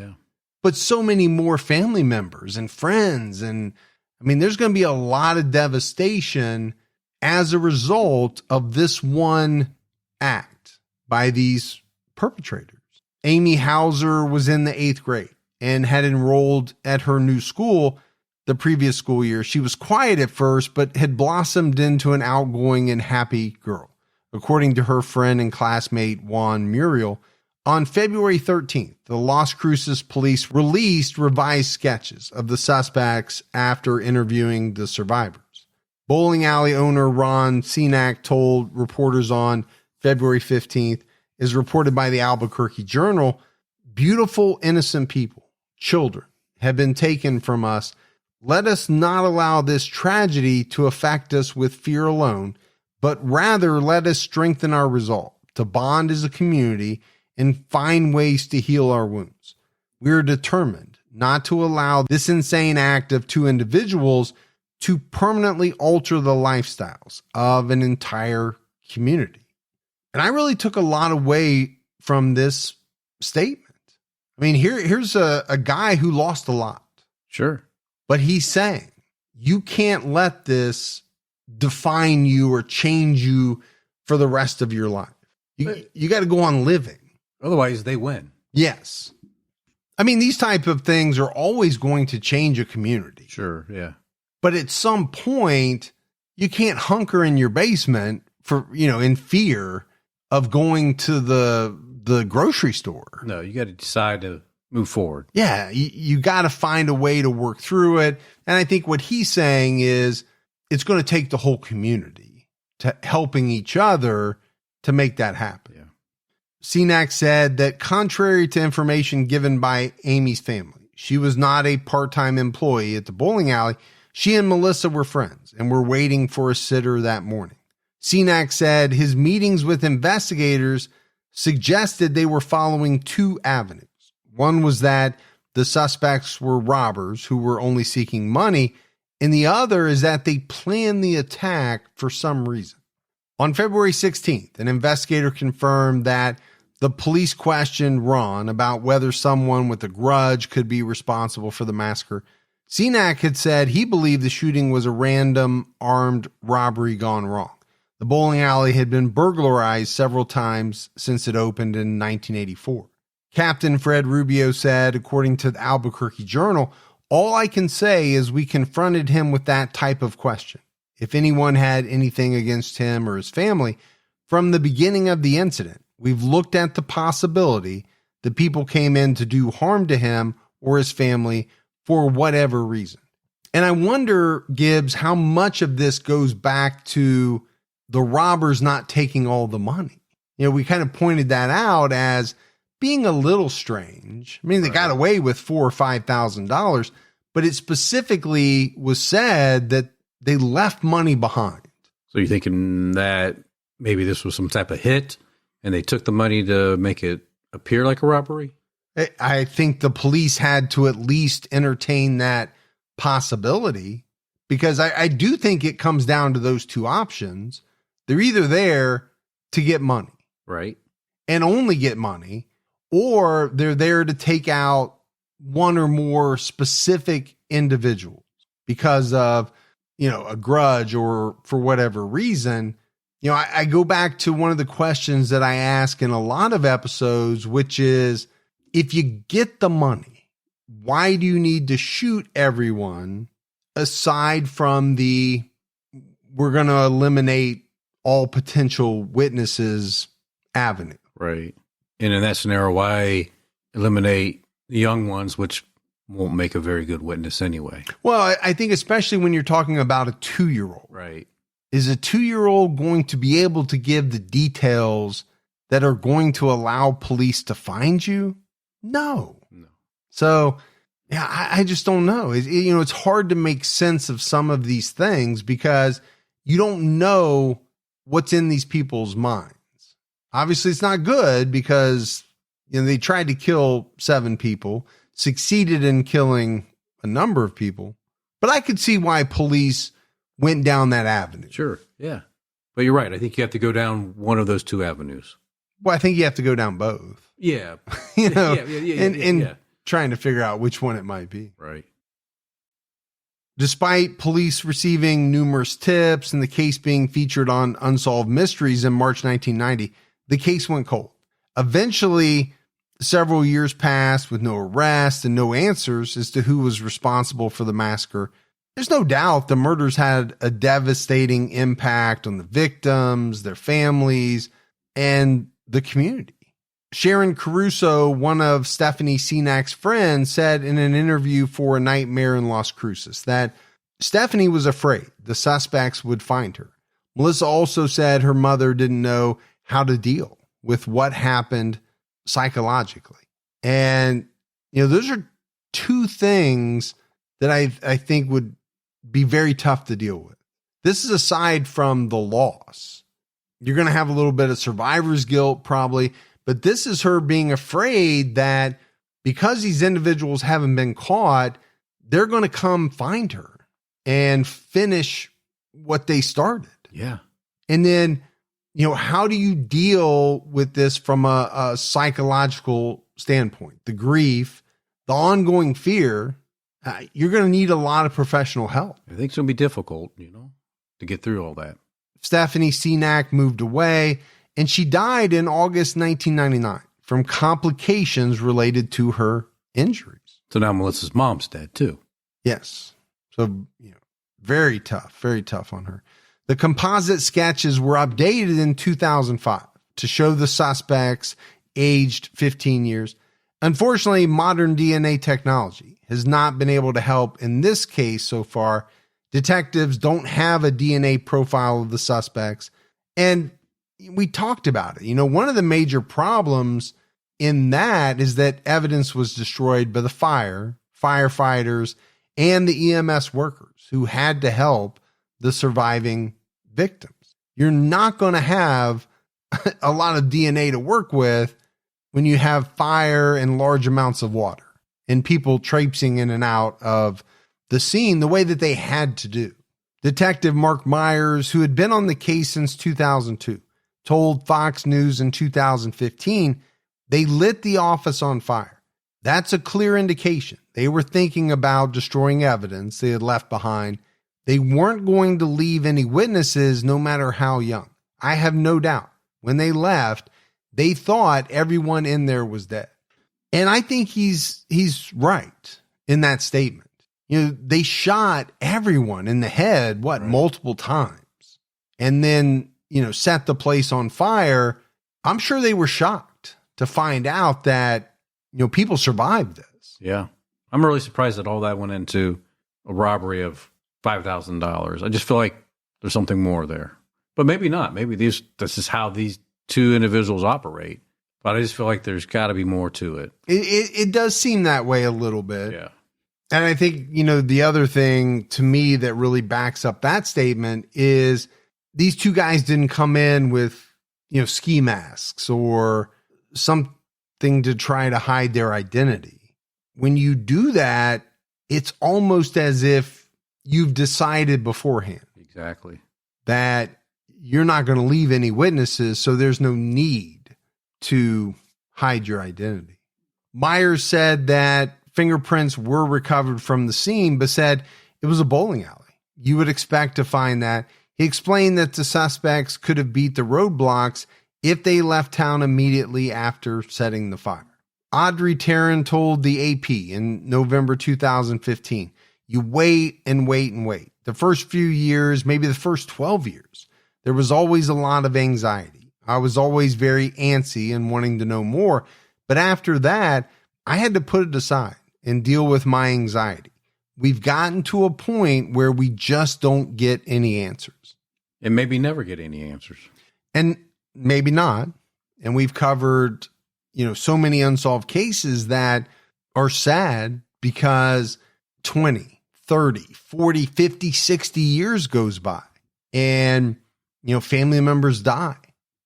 but so many more family members and friends. And there's going to be a lot of devastation as a result of this one act by these perpetrators. Amy Hauser was in the 8th grade and had enrolled at her new school the previous school year. She was quiet at first, but had blossomed into an outgoing and happy girl. According to her friend and classmate Juan Muriel, on February 13th, the Las Cruces police released revised sketches of the suspects after interviewing the survivors. Bowling alley owner Ron Cenac told reporters on February 15th, is reported by the Albuquerque Journal, beautiful, innocent people, children, have been taken from us. Let us not allow this tragedy to affect us with fear alone, but rather let us strengthen our resolve to bond as a community and find ways to heal our wounds. We are determined not to allow this insane act of 2 individuals to permanently alter the lifestyles of an entire community. And I really took a lot away from this statement. Here's a guy who lost a lot. Sure. But he's saying, you can't let this define you or change you for the rest of your life. You got to go on living. Otherwise, they win. Yes. These type of things are always going to change a community. Sure, yeah. But at some point, you can't hunker in your basement for, in fear of going to the grocery store. No, you got to decide to move forward. Yeah, you got to find a way to work through it. And I think what he's saying is it's going to take the whole community to helping each other to make that happen. Yeah. Cenac said that contrary to information given by Amy's family, she was not a part-time employee at the bowling alley. She and Melissa were friends and were waiting for a sitter that morning. Cenac said his meetings with investigators suggested they were following 2 avenues. One was that the suspects were robbers who were only seeking money, and the other is that they planned the attack for some reason. On February 16th, an investigator confirmed that the police questioned Ron about whether someone with a grudge could be responsible for the massacre. Cenac had said he believed the shooting was a random armed robbery gone wrong. The bowling alley had been burglarized several times since it opened in 1984. Captain Fred Rubio said, according to the Albuquerque Journal, all I can say is we confronted him with that type of question. If anyone had anything against him or his family, from the beginning of the incident, we've looked at the possibility that people came in to do harm to him or his family for whatever reason. And I wonder, Gibbs, how much of this goes back to the robbers not taking all the money. We kind of pointed that out as being a little strange. They got away with $4,000 or $5,000, but it specifically was said that they left money behind. So you're thinking that maybe this was some type of hit and they took the money to make it appear like a robbery? I think the police had to at least entertain that possibility, because I do think it comes down to those 2 options. They're either there to get money. Right. And only get money, or they're there to take out one or more specific individuals because of, a grudge or for whatever reason. I go back to one of the questions that I ask in a lot of episodes, which is, if you get the money, why do you need to shoot everyone aside from we're going to eliminate all potential witnesses avenue? Right. And in that scenario, why eliminate the young ones, which won't make a very good witness anyway? Well, I think especially when you're talking about a 2-year-old. Right. Is a 2-year-old going to be able to give the details that are going to allow police to find you? No. So, yeah, I just don't know. It's hard to make sense of some of these things because you don't know what's in these people's minds. Obviously, it's not good because they tried to kill 7 people, succeeded in killing a number of people. But I could see why police went down that avenue. Sure, yeah. But you're right. I think you have to go down one of those 2 avenues. Well, I think you have to go down both. Yeah. and trying to figure out which one it might be. Right. Despite police receiving numerous tips and the case being featured on Unsolved Mysteries in March 1990, the case went cold. Eventually, several years passed with no arrest and no answers as to who was responsible for the massacre. There's no doubt the murders had a devastating impact on the victims, their families, and the community. Sharon Caruso, one of Stephanie Senak's friends, said in an interview for A Nightmare in Las Cruces that Stephanie was afraid the suspects would find her. Melissa also said her mother didn't know how to deal with what happened psychologically. And, those are 2 things that I think would be very tough to deal with. This is aside from the loss. You're going to have a little bit of survivor's guilt probably, but this is her being afraid that because these individuals haven't been caught, they're going to come find her and finish what they started. Yeah. And then, how do you deal with this from a psychological standpoint? The grief, the ongoing fear, you're going to need a lot of professional help. I think it's going to be difficult, to get through all that. Stephanie Senak moved away, and she died in August 1999 from complications related to her injuries. So now Melissa's mom's dead too. Yes. So, very tough on her. The composite sketches were updated in 2005 to show the suspects aged 15 years. Unfortunately, modern DNA technology has not been able to help in this case so far. Detectives don't have a DNA profile of the suspects. And we talked about it. One of the major problems in that is that evidence was destroyed by the firefighters, and the EMS workers who had to help the surviving victims. You're not going to have a lot of DNA to work with when you have fire and large amounts of water and people traipsing in and out of the scene the way that they had to do. Detective Mark Myers, who had been on the case since 2002, told Fox News in 2015 they lit the office on fire. That's a clear indication they were thinking about destroying evidence they had left behind. They weren't going to leave any witnesses, no matter how young. I have no doubt when they left, they thought everyone in there was dead. And I think he's right in that statement. They shot everyone in the head, multiple times, and then, set the place on fire. I'm sure they were shocked to find out that, people survived this. Yeah. I'm really surprised that all that went into a robbery of $5,000. I just feel like there's something more there, but maybe not. Maybe this is how these 2 individuals operate, but I just feel like there's got to be more to it. It does seem that way a little bit. Yeah. And I think, the other thing to me that really backs up that statement is these 2 guys didn't come in with, ski masks or something to try to hide their identity. When you do that, it's almost as if you've decided beforehand. Exactly. That you're not going to leave any witnesses, so there's no need to hide your identity. Myers said that fingerprints were recovered from the scene, but said it was a bowling alley. You would expect to find that. He explained that the suspects could have beat the roadblocks if they left town immediately after setting the fire. Audrey Tarrant told the AP in November 2015, you wait and wait and wait. The first few years, maybe the first 12 years, there was always a lot of anxiety. I was always very antsy and wanting to know more. But after that, I had to put it aside and deal with my anxiety. We've gotten to a point where we just don't get any answers. And maybe never get any answers. And maybe not. And we've covered, so many unsolved cases that are sad because 20, 30, 40, 50, 60 years goes by and, family members die,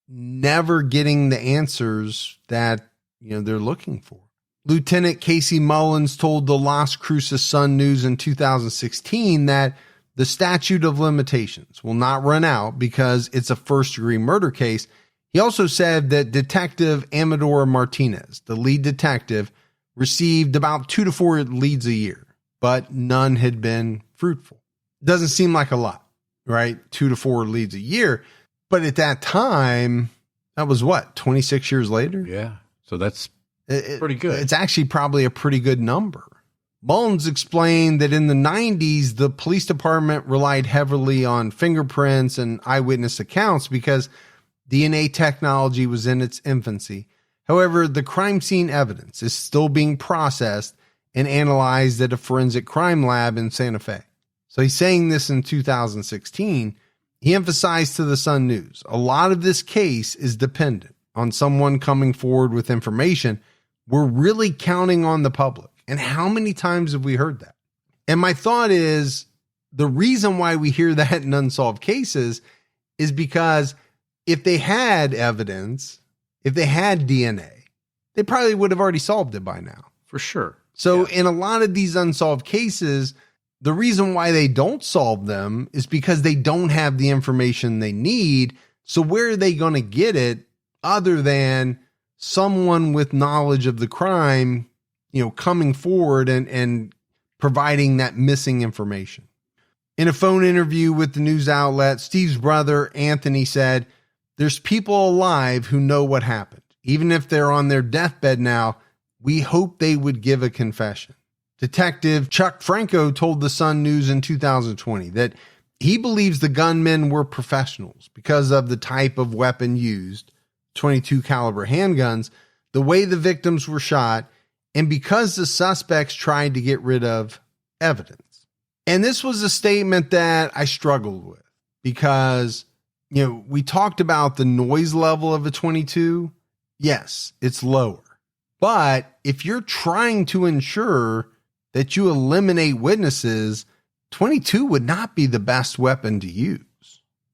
never getting the answers that, they're looking for. Lieutenant Casey Mullins told the Las Cruces Sun News in 2016 that the statute of limitations will not run out because it's a first-degree murder case. He also said that Detective Amador Martinez, the lead detective, received about 2 to 4 leads a year, but none had been fruitful. Doesn't seem like a lot, right? 2 to 4 leads a year. But at that time, that was 26 years later? Yeah. So that's pretty good. It's actually probably a pretty good number. Mullins explained that in the 90s, the police department relied heavily on fingerprints and eyewitness accounts because DNA technology was in its infancy. However, the crime scene evidence is still being processed and analyzed at a forensic crime lab in Santa Fe. So he's saying this in 2016. He emphasized to the Sun News, a lot of this case is dependent on someone coming forward with information. We're really counting on the public. And how many times have we heard that? And my thought is the reason why we hear that in unsolved cases is because if they had evidence, if they had DNA, they probably would have already solved it by now. For sure. So in a lot of these unsolved cases, the reason why they don't solve them is because they don't have the information they need. So where are they going to get it other than someone with knowledge of the crime, coming forward and providing that missing information? In a phone interview with the news outlet, Steve's brother, Anthony, said, "There's people alive who know what happened. Even if they're on their deathbed now, we hope they would give a confession." Detective Chuck Franco told the Sun News in 2020 that he believes the gunmen were professionals because of the type of weapon used, 22 caliber handguns, the way the victims were shot, and because the suspects tried to get rid of evidence. And this was a statement that I struggled with because, we talked about the noise level of a 22. Yes, it's lower. But if you're trying to ensure that you eliminate witnesses, 22 would not be the best weapon to use.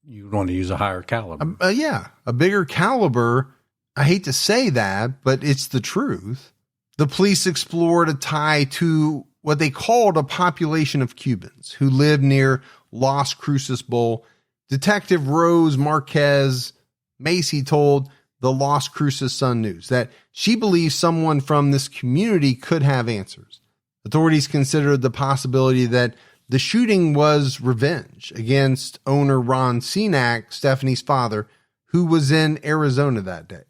You want to use a higher caliber. A bigger caliber. I hate to say that, but it's the truth. The police explored a tie to what they called a population of Cubans who lived near Las Cruces Bowl. Detective Rose Marquez Macy told the Las Cruces Sun News that she believes someone from this community could have answers. Authorities considered the possibility that the shooting was revenge against owner Ron Cenac, Stephanie's father, who was in Arizona that day.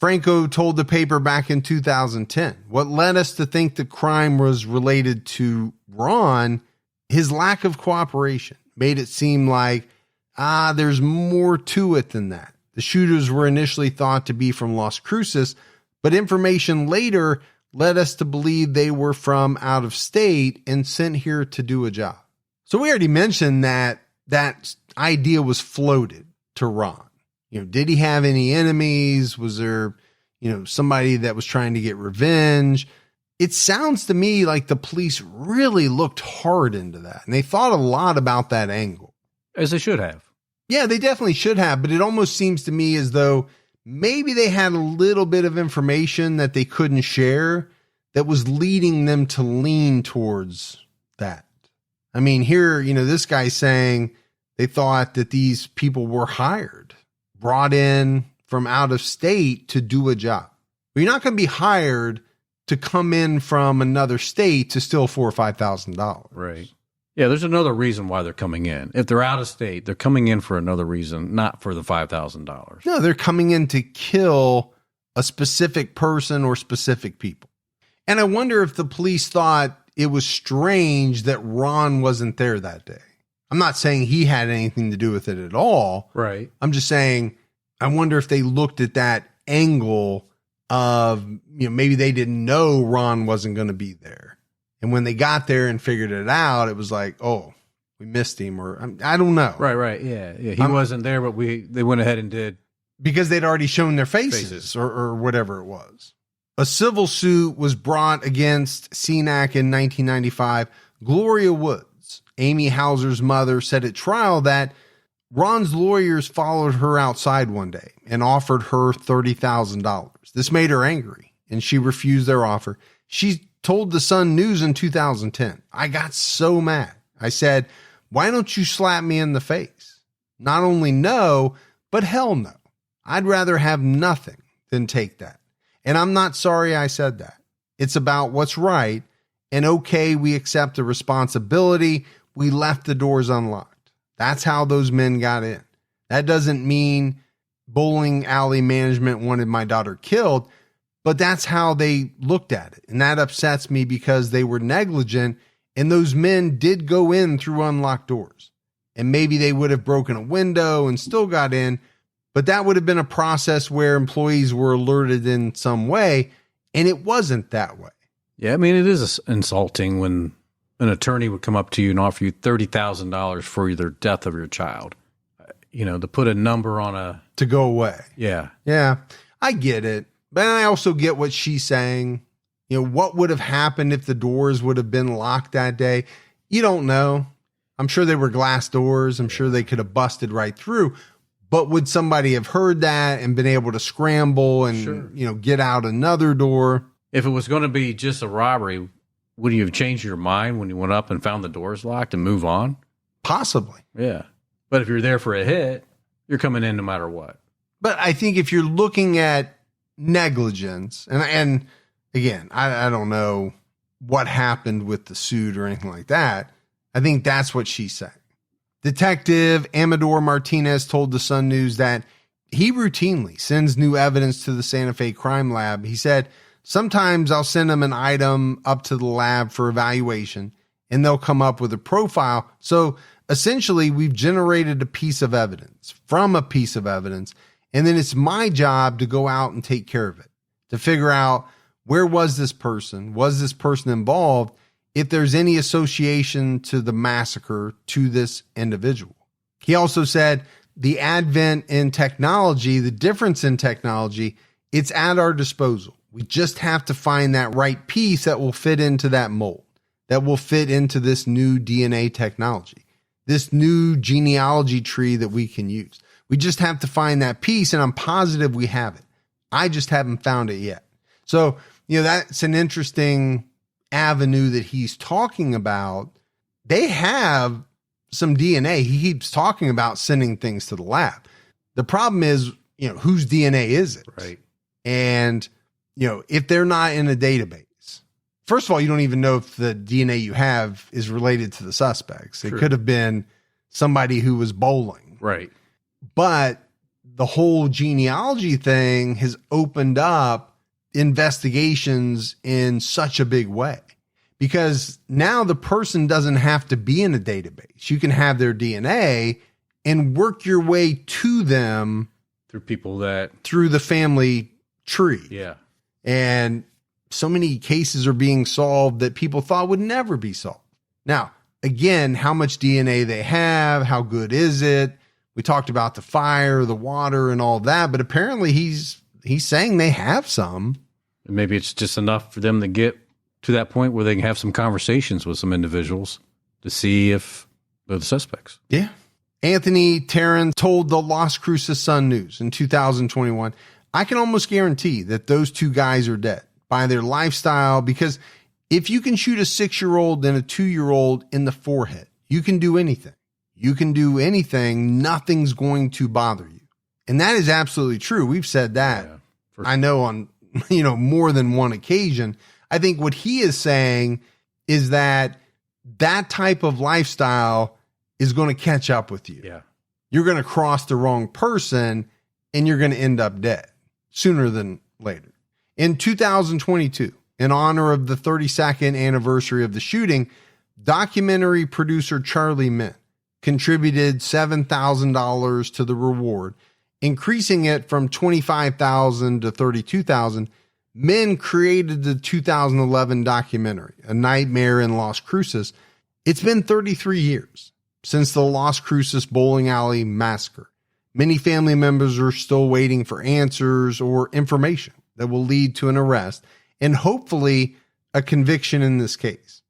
Franco told the paper back in 2010, what led us to think the crime was related to Ron, his lack of cooperation made it seem like, there's more to it than that. The shooters were initially thought to be from Las Cruces, but information later led us to believe they were from out of state and sent here to do a job. So we already mentioned that idea was floated to Ron. Did he have any enemies? Was there, somebody that was trying to get revenge? It sounds to me like the police really looked hard into that and they thought a lot about that angle. As they should have. Yeah, they definitely should have, but it almost seems to me as though maybe they had a little bit of information that they couldn't share that was leading them to lean towards that. I mean, here, this guy's saying they thought that these people were hired, brought in from out of state to do a job. But you're not going to be hired to come in from another state to steal $4,000 or $5,000. Right. Yeah, there's another reason why they're coming in. If they're out of state, they're coming in for another reason, not for the $5,000. No, they're coming in to kill a specific person or specific people. And I wonder if the police thought it was strange that Ron wasn't there that day. I'm not saying he had anything to do with it at all. Right. I'm just saying, I wonder if they looked at that angle of, maybe they didn't know Ron wasn't going to be there. And when they got there and figured it out, it was like, oh, we missed him, or I don't know. Right. Yeah. He wasn't there, but they went ahead and did. Because they'd already shown their faces. Or whatever it was. A civil suit was brought against CNAC in 1995. Gloria Woods, Amy Hauser's mother, said at trial that Ron's lawyers followed her outside one day and offered her $30,000. This made her angry, and she refused their offer. She told the Sun News in 2010, "I got so mad. I said, why don't you slap me in the face? Not only no, but hell no. I'd rather have nothing than take that. And I'm not sorry I said that. It's about what's right. And okay, we accept the responsibility. We left the doors unlocked." That's how those men got in. That doesn't mean bowling alley management wanted my daughter killed, but that's how they looked at it. And that upsets me because they were negligent, and those men did go in through unlocked doors. And maybe they would have broken a window and still got in, but that would have been a process where employees were alerted in some way, and it wasn't that way. Yeah, I mean, it is insulting when an attorney would come up to you and offer you $30,000 for the death of your child. You know, to put a number on a... To go away. Yeah. Yeah, I get it. But I also get what she's saying. You know, what would have happened if the doors would have been locked that day? You don't know. I'm sure they were glass doors. I'm sure they could have busted right through. But would somebody have heard that and been able to scramble and, Sure, you know, get out another door? If it was going to be just a robbery, would you have changed your mind when you went up and found the doors locked and move on? Possibly. Yeah. But if you're there for a hit, you're coming in no matter what. But I think if you're looking at negligence, and again, I don't know what happened with the suit or anything like that. I think that's what she's saying. Detective Amador Martinez told the Sun News that he routinely sends new evidence to the Santa Fe Crime Lab. He said, "Sometimes I'll send them an item up to the lab for evaluation, and they'll come up with a profile. So essentially, we've generated a piece of evidence from a piece of evidence, and then it's my job to go out and take care of it, to figure out where was this person involved, if there's any association to the massacre to this individual." He also said the advent in technology, the difference in technology, it's at our disposal. We just have to find that right piece that will fit into that mold, that will fit into this new DNA technology, this new genealogy tree that we can use. We just have to find that piece, and I'm positive we have it. I just haven't found it yet. So, you know, that's an interesting avenue that he's talking about. They have some DNA. He keeps talking about sending things to the lab. The problem is, you know, whose DNA is it? Right. And, you know, if they're not in a database, first of all, you don't even know if the DNA you have is related to the suspects. It True. could have been somebody who was bowling. Right. But the whole genealogy thing has opened up investigations in such a big way, because now the person doesn't have to be in a database. You can have their DNA and work your way to them Through people that... through the family tree. Yeah. And so many cases are being solved that people thought would never be solved. Now, again, how much DNA they have, how good is it? We talked about the fire, the water, and all that, but apparently he's saying they have some. And maybe it's just enough for them to get to that point where they can have some conversations with some individuals to see if they're the suspects. Yeah. Anthony Tarrant told the Las Cruces Sun News in 2021, "I can almost guarantee that those two guys are dead by their lifestyle, because if you can shoot a 6-year-old and a 2-year-old in the forehead, you can do anything. You can do anything. Nothing's going to bother you." And that is absolutely true. We've said that. Yeah, I know on, you know, more than one occasion. I think what he is saying is that that type of lifestyle is going to catch up with you. Yeah. You're going to cross the wrong person and you're going to end up dead sooner than later. In 2022, in honor of the 32nd anniversary of the shooting, documentary producer Charlie Mint contributed $7,000 to the reward, increasing it from $25,000 to $32,000. Men created the 2011 documentary, A Nightmare in Las Cruces. It's been 33 years since the Las Cruces bowling alley massacre. Many family members are still waiting for answers or information. that will lead to an arrest and hopefully a conviction in this case.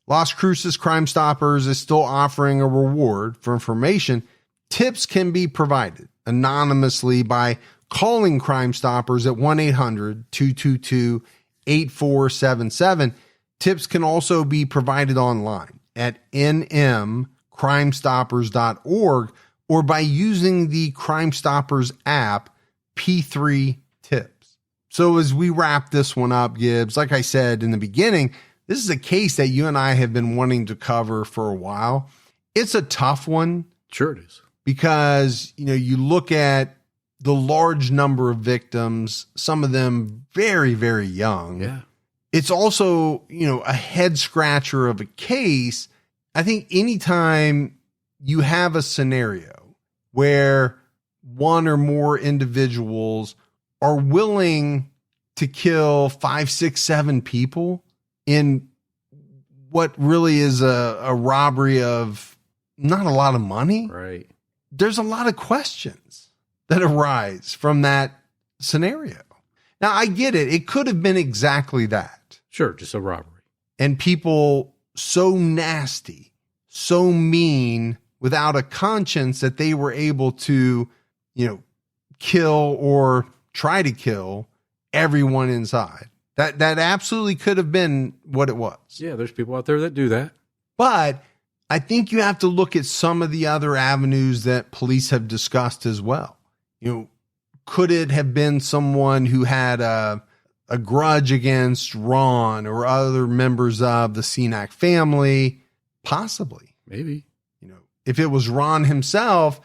Las Cruces Crime Stoppers is still offering a reward for information. Tips can be provided anonymously by calling Crime Stoppers at 1-800-222-8477. Tips can also be provided online at nmcrimestoppers.org or by using the Crime Stoppers app, P3 Tips. So as we wrap this one up, Gibbs, like I said in the beginning, this is a case that you and I have been wanting to cover for a while. It's a tough one. Sure it is. Because, you look at the large number of victims, some of them very, very young. Yeah. It's also, a head scratcher of a case. I think anytime you have a scenario where one or more individuals are willing to kill 5, 6, 7 people in what really is a robbery of not a lot of money. Right. There's a lot of questions that arise from that scenario. Now, I get it. It could have been exactly that. Sure, just a robbery. And people so nasty, so mean, without a conscience that they were able to, kill or try to kill everyone inside. That absolutely could have been what it was. Yeah, there's people out there that do that. But I think you have to look at some of the other avenues that police have discussed as well. Could it have been someone who had a grudge against Ron or other members of the Cenac family? Possibly. Maybe. If it was Ron himself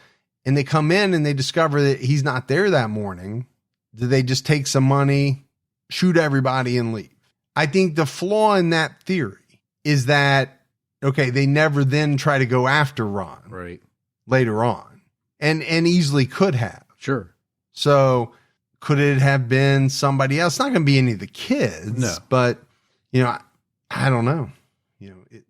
and they come in and they discover that he's not there that morning, do they just take some money, shoot everybody and leave? I think the flaw in that theory is that, okay, they never then try to go after Ron right later on and easily could have. Sure. So could it have been somebody else? It's not going to be any of the kids, no. But, I don't know.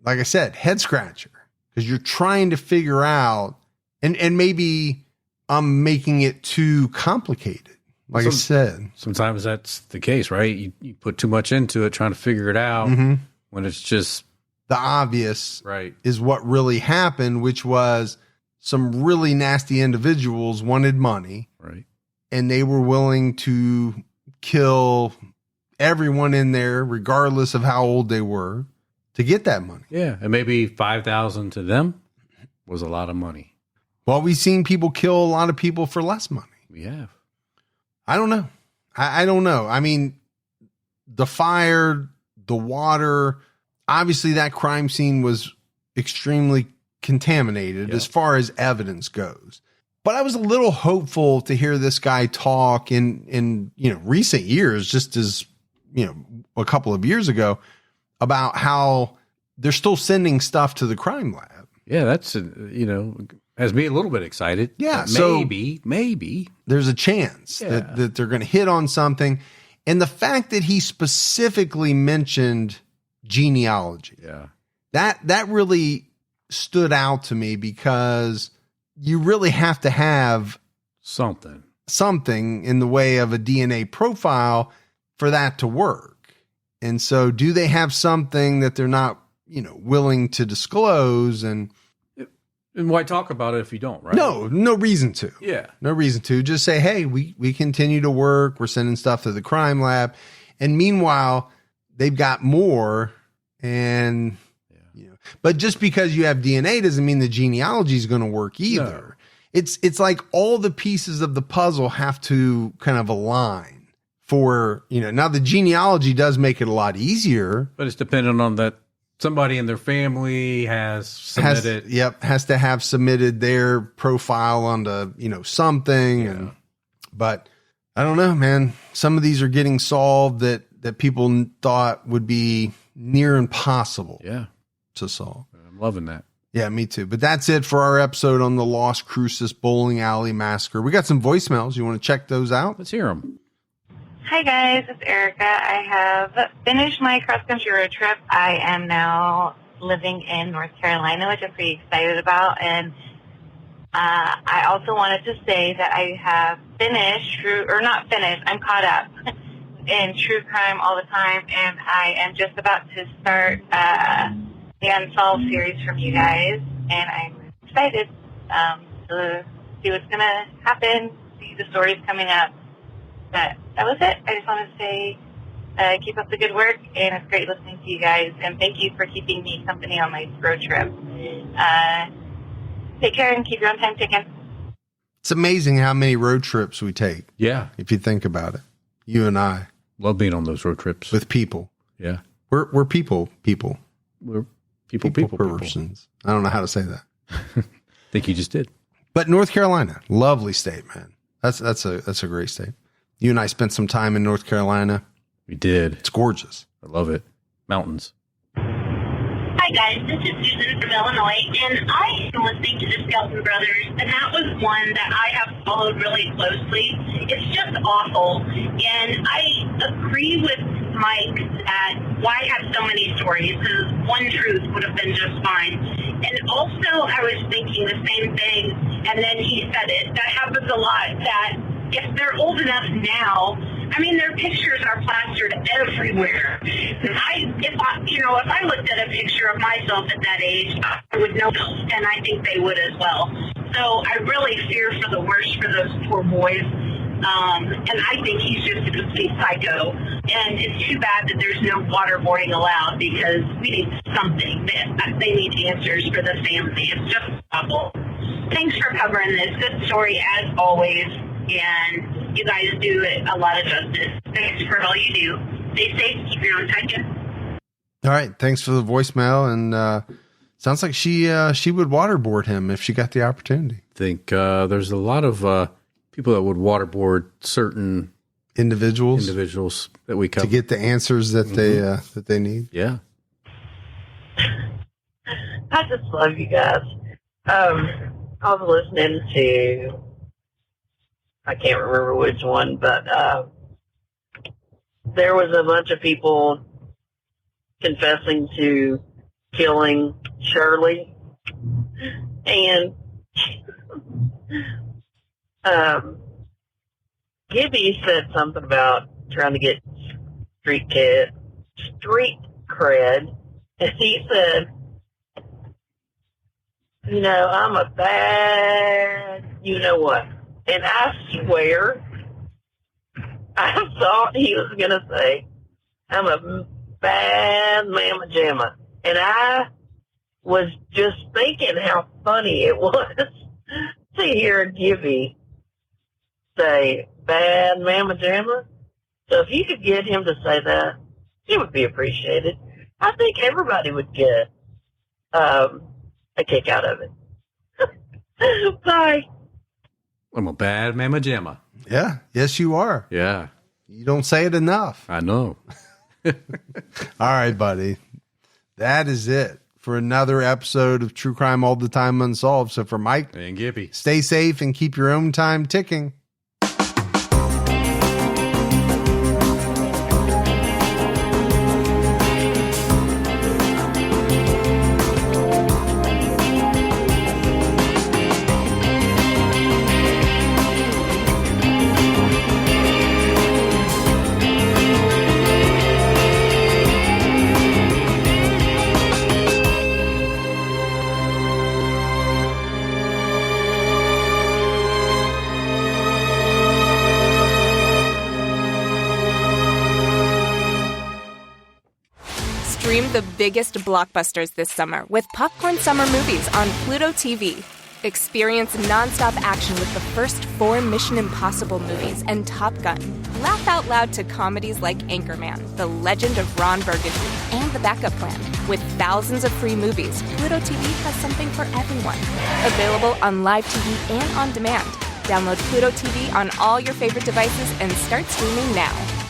Like I said, head scratcher, because you're trying to figure out, and maybe I'm making it too complicated. Like I said, sometimes that's the case, right? You put too much into it trying to figure it out when it's just the obvious right is what really happened, which was some really nasty individuals wanted money. Right. And they were willing to kill everyone in there, regardless of how old they were, to get that money. Yeah. And maybe $5,000 to them was a lot of money. Well, we've seen people kill a lot of people for less money. We have. I don't know. I don't know. I mean, the fire, the water, obviously that crime scene was extremely contaminated as far as evidence goes. But I was a little hopeful to hear this guy talk in recent years, just as, a couple of years ago, about how they're still sending stuff to the crime lab. Yeah, that's, has me a little bit excited. Yeah. Maybe. There's a chance that they're going to hit on something. And the fact that he specifically mentioned genealogy. Yeah. That really stood out to me, because you really have to have something in the way of a DNA profile for that to work. And so do they have something that they're not, willing to disclose? And why talk about it if you don't, right? No reason to. Yeah. No reason to. Just say, hey, we continue to work. We're sending stuff to the crime lab. And meanwhile, they've got more. And, but just because you have DNA doesn't mean the genealogy is going to work either. No. It's like all the pieces of the puzzle have to kind of align for, now the genealogy does make it a lot easier. But it's dependent on that somebody in their family has submitted. Has to have submitted their profile onto, something. Yeah. But I don't know, man. Some of these are getting solved that people thought would be near impossible. Yeah. To solve. I'm loving that. Yeah, me too. But that's it for our episode on the Las Cruces Bowling Alley Massacre. We got some voicemails. You want to check those out? Let's hear them. Hi, guys. It's Erica. I have finished my cross-country road trip. I am now living in North Carolina, which I'm pretty excited about. And I also wanted to say that I have finished, I'm caught up. in true crime all the time, and I am just about to start the Unsolved series from you guys, and I'm excited to see what's going to happen, see the stories coming up. But that was it. I just want to say keep up the good work, and it's great listening to you guys, and thank you for keeping me company on my road trip. Take care and keep your own time ticking. It's amazing how many road trips we take. Yeah. If you think about it. You and I. Love being on those road trips. With people. Yeah. We're people. We're people persons. I don't know how to say that. I think you just did. But North Carolina, lovely state, man. That's a great state. You and I spent some time in North Carolina. We did. It's gorgeous. I love it. Mountains. Hi guys, this is Susan from Illinois, and I am listening to the Skelton Brothers, and that was one that I have followed really closely. It's just awful, and I agree with Mike that why have so many stories? Because one truth would have been just fine. And also, I was thinking the same thing, and then he said it. That happens a lot, that if they're old enough now, I mean, their pictures are plastered everywhere. If I looked at a picture of myself at that age, I would know, and I think they would as well. So I really fear for the worst for those poor boys. And I think he's just a complete psycho. And it's too bad that there's no waterboarding allowed, because we need something. They need answers for the family. It's just awful. Thanks for covering this. Good story as always. And you guys do it a lot of justice. Thanks for all you do. Stay safe. Keep your own time. All right. Thanks for the voicemail. And sounds like she would waterboard him if she got the opportunity. I think there's a lot of people that would waterboard certain individuals that we cover to get the answers that they need. Yeah. I just love you guys. I was listening to, I can't remember which one, but there was a bunch of people confessing to killing Shirley, and Gibby said something about trying to get street cred, and he said, I'm a bad you-know-what. And I swear, I thought he was going to say, I'm a bad mamma jamma. And I was just thinking how funny it was to hear Gibby say, bad mamma jamma. So if you could get him to say that, it would be appreciated. I think everybody would get a kick out of it. Bye. I'm a bad mamma jamma. Yeah. Yes, you are. Yeah. You don't say it enough. I know. All right, buddy. That is it for another episode of True Crime All the Time Unsolved. So for Mike and Gibby, stay safe and keep your own time ticking. Stream the biggest blockbusters this summer with Popcorn Summer Movies on Pluto TV. Experience nonstop action with the first 4 Mission Impossible movies and Top Gun. Laugh out loud to comedies like Anchorman, The Legend of Ron Burgundy, and The Backup Plan. With thousands of free movies, Pluto TV has something for everyone. Available on live TV and on demand. Download Pluto TV on all your favorite devices and start streaming now.